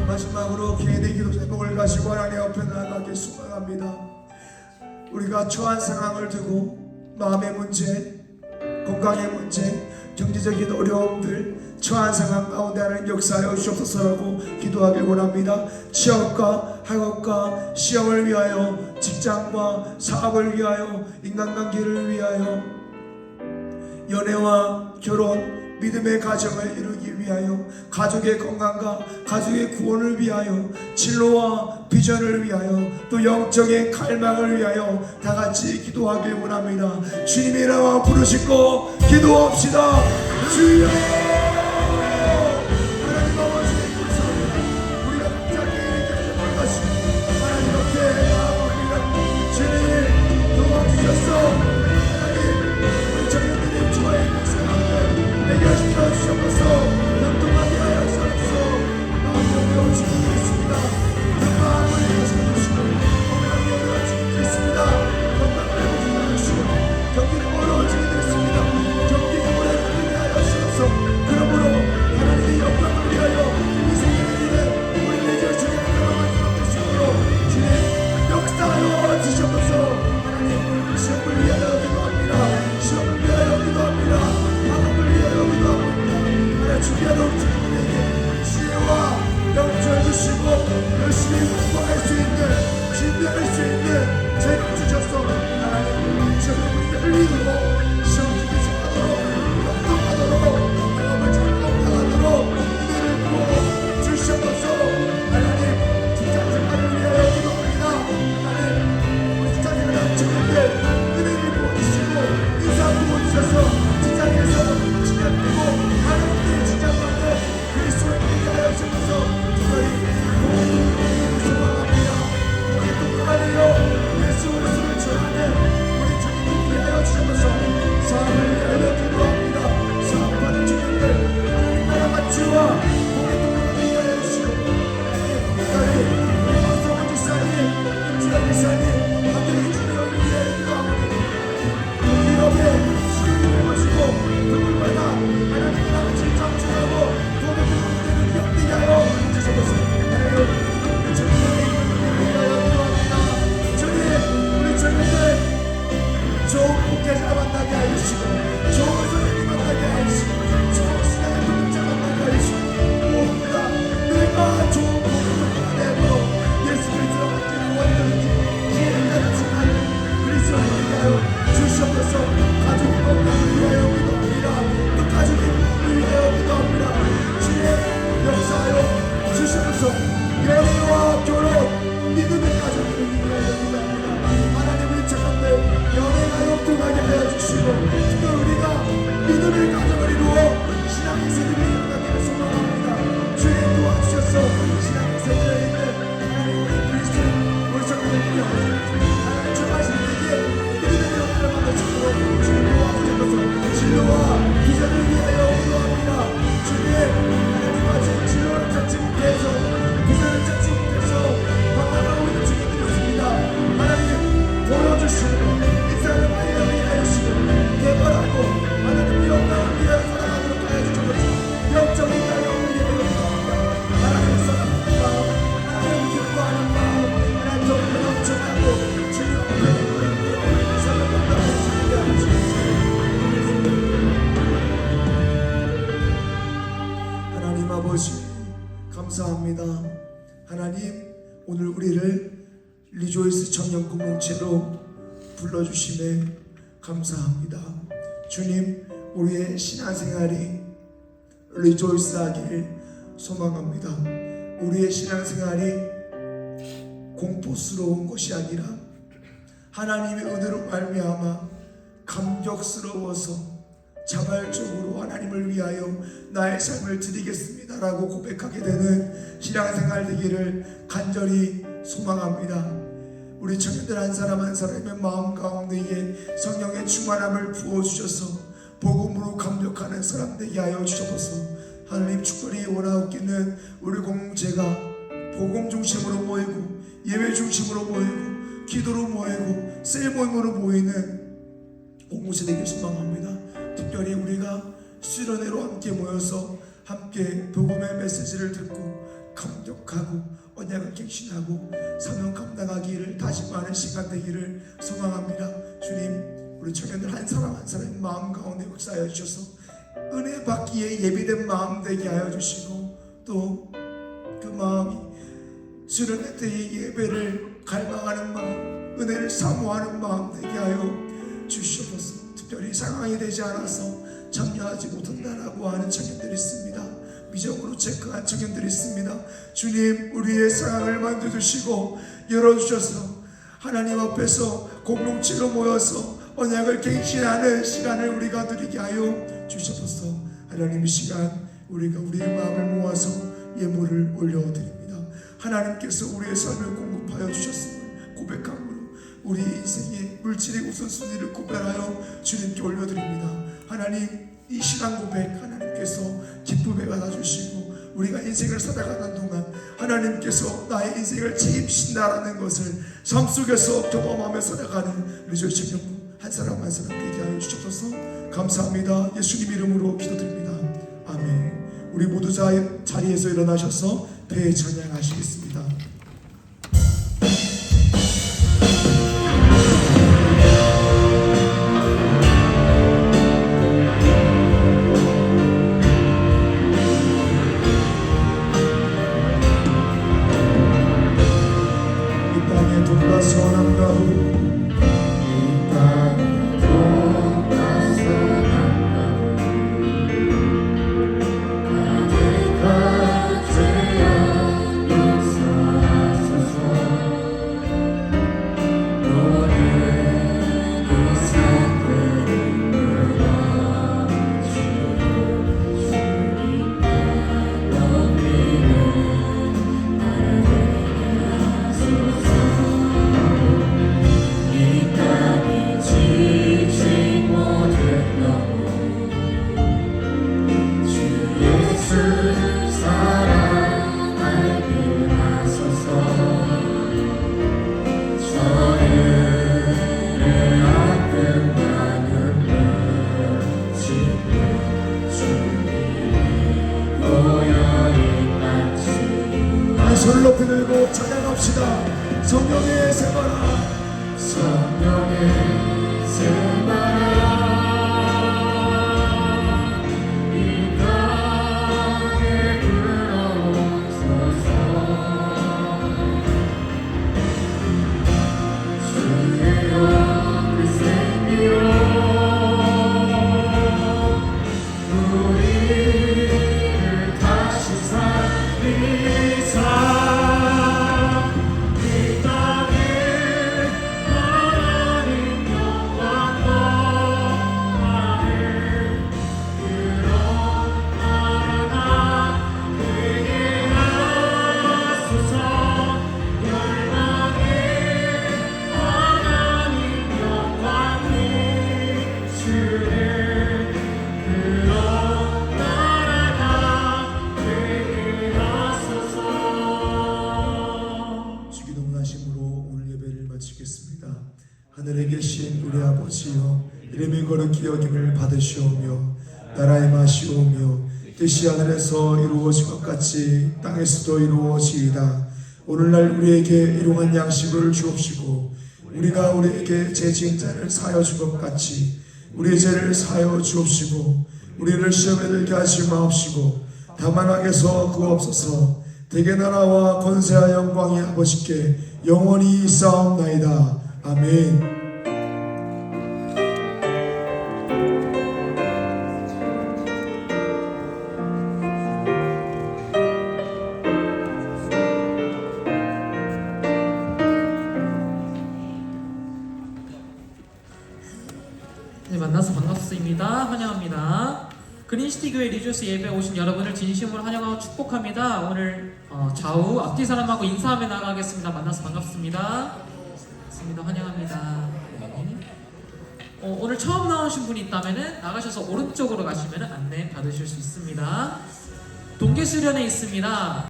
마지막으로 개인의 기도 제목을 가지고 하나님 앞에 나아가길 소망합니다. 우리가 처한 상황을 두고 마음의 문제, 건강의 문제, 경제적인 어려움들 처한 상황 가운데 하나님 역사하여 주옵소서라고 기도하길 원합니다. 취업과 학업과 시험을 위하여 직장과 사업을 위하여 인간관계를 위하여 연애와 결혼 믿음의 가정을 이루기 위하여 가족의 건강과 가족의 구원을 위하여 진로와 비전을 위하여 또 영적인 갈망을 위하여 다 같이 기도하길 원합니다. 주님의 이름으로 부르시고 기도합시다. 주여 하나님 아버지 감사합니다. 우리가 갑자기 이렇게 만나시고 하나님 앞에 나아갑니다. 주님 도와주셔서 하나님 우리 청년들의 주와의 역사를 해결시켜 주셔서 영통하게 하여 주셔서 마음을 열어주시겠습니다. 그 마음을 열어주시고 건강히 열어주시겠습니다. 건강을 회복하여 주시고 경기가 어려워지게 됐습니다. 경기가 오래 걸리게 하여 주셔서 주셔서 하나님 우리 청년들의 이름을 위하여 기도합니다. 주님 우리 청년들 좋은 목회자 만나게 하시고 좋은 선생님 만나게 하시고 좋은 신앙의 동역자 만나게 하시고 무엇보다 내가 좋은 목회자 내므로 예수 그리스도와 함께 원하는 기회를 가르치는 그리스도를 위하여 주시옵소서. 가족의 건강을 위하여 기도합니다. 또 가족의 건강을 위하여 기도합니다. 주의 역사하여 주시옵소서. 연애와 결혼 믿음의 가족을 위하여 기도합니다. 하나님의 착한데 연애가 역동하게 하여 주시고 또 우리가 믿음의 가정을 이루어 신앙의 세대를 이어가기를 소망합니다. 주님 도와주셔서 신앙의 세대에 있는 하나님 우리 그리스도인 우리 성도들 위하여 하나님 정하신 우리에게 믿음의 역사를 만나주시도록 주님 도와주셔서 진로와 비전을 위하여 기도합니다. 주님 하나님 아직 진로를 찾지 못해서 비전을 찾지 못해서 방황하고 있는 주님들이 있습니다. 하나님 보여주시고 인생을 많이 하시고 개발하고 하나님 영광을 위하여 살아가도록 하여 주셔서 영적인 나영을 위하여 기도합니다. 하나님 사랑합니다. 하나님 기뻐하는 마음 하나님 정말 넘쳐나고 주님 앞에 살아간다고 주님께 하나님 아버지 감사합니다. 하나님 오늘 우리를 리조이스 청년 공동체로 불러주심에 감사합니다. 주님 우리의 신앙생활이 리조이스하길 소망합니다. 우리의 신앙생활이 공포스러운 것이 아니라 하나님의 은혜로 말미암아 감격스러워서 자발적으로 하나님을 위하여 나의 삶을 드리겠습니다라고 고백하게 되는 신앙생활 되기를 간절히 소망합니다. 우리 청년들 한 사람 한 사람의 마음 가운데에 성령의 충만함을 부어주셔서 복음으로 감격하는 사람 되게 하여 주셔서 하나님 축복이 원하옵기는 우리 공동체가 복음 중심으로 모이고 예배 중심으로 모이고 기도로 모이고 셀 모임으로 모이는 공동체 되길 소망합니다. 특별히 우리가 수련회로 함께 모여서 함께 복음의 메시지를 듣고 감격하고 언약을 갱신하고 사명 감당하기를 다짐하는 시간 되기를 소망합니다. 주님 우리 청년들 한 사람 한 사람의 마음 가운데 역사하여 주셔서 은혜 받기에 예비된 마음 되게 하여 주시고 또 그 마음이 수련회 때의 예배를 갈망하는 마음 은혜를 사모하는 마음 되게 하여 주시옵소서. 특별히 상황이 되지 않아서 참여하지 못한다라고 하는 청년들이 있습니다. 미적으로 체크한 청년들이 있습니다. 주님 우리의 상황을 만져주시고 열어주셔서 하나님 앞에서 공동체로 모여서 언약을 갱신하는 시간을 우리가 누리게 하여 주셔서 하나님 이 시간 우리가 우리의 마음을 모아서 예물을 올려드립니다. 하나님께서 우리의 삶을 공급하여 주셨음을 고백함으로 우리 인생의 물질의 우선순위를 구별하여 주님께 올려드립니다. 하나님 이 시간 고백 하나님께서 기쁨에 받아주시고 우리가 인생을 살아가는 동안 하나님께서 나의 인생을 책임진다라는 것을 삶 속에서 경험하며 살아가는 우리 청년부 한 사람 한 사람 되게 하여 주셔서 감사합니다. 예수님 이름으로 기도드립니다. 아멘. 우리 모두 자리에서 일어나셔서 배에 찬양하시겠습니다. 이 땅에 돈과 선한 가구 가득한 죄악 용서 이름이 거룩히 여김을 받으시오며 나라의 맛이 오며 뜻이 하늘에서 이루어진 것 같이 땅에서도 이루어지이다. 오늘날 우리에게 일용할 양식을 주옵시고 우리가 우리에게 죄 지은 자를 사하여 준 것 같이 우리의 죄를 사하여 주옵시고 우리를 시험에 들게 하지 마옵시고 다만 악에서 구하옵소서. 대개 나라와 권세와 영광이 아버지께 영원히 있사옵나이다. 아멘. 네, 만나서 반갑습니다. 환영합니다. 그린시티 교회 리조스 예배 오신 여러분을 진심으로 환영하고 축복합니다. 오늘 좌우 앞뒤 사람하고 인사하며 나가겠습니다. 만나서 반갑습니다. 반갑습니다. 환영합니다. 네. 오늘 처음 나오신 분이 있다면 나가셔서 오른쪽으로 가시면 안내 받으실 수 있습니다. 동계 수련회 있습니다.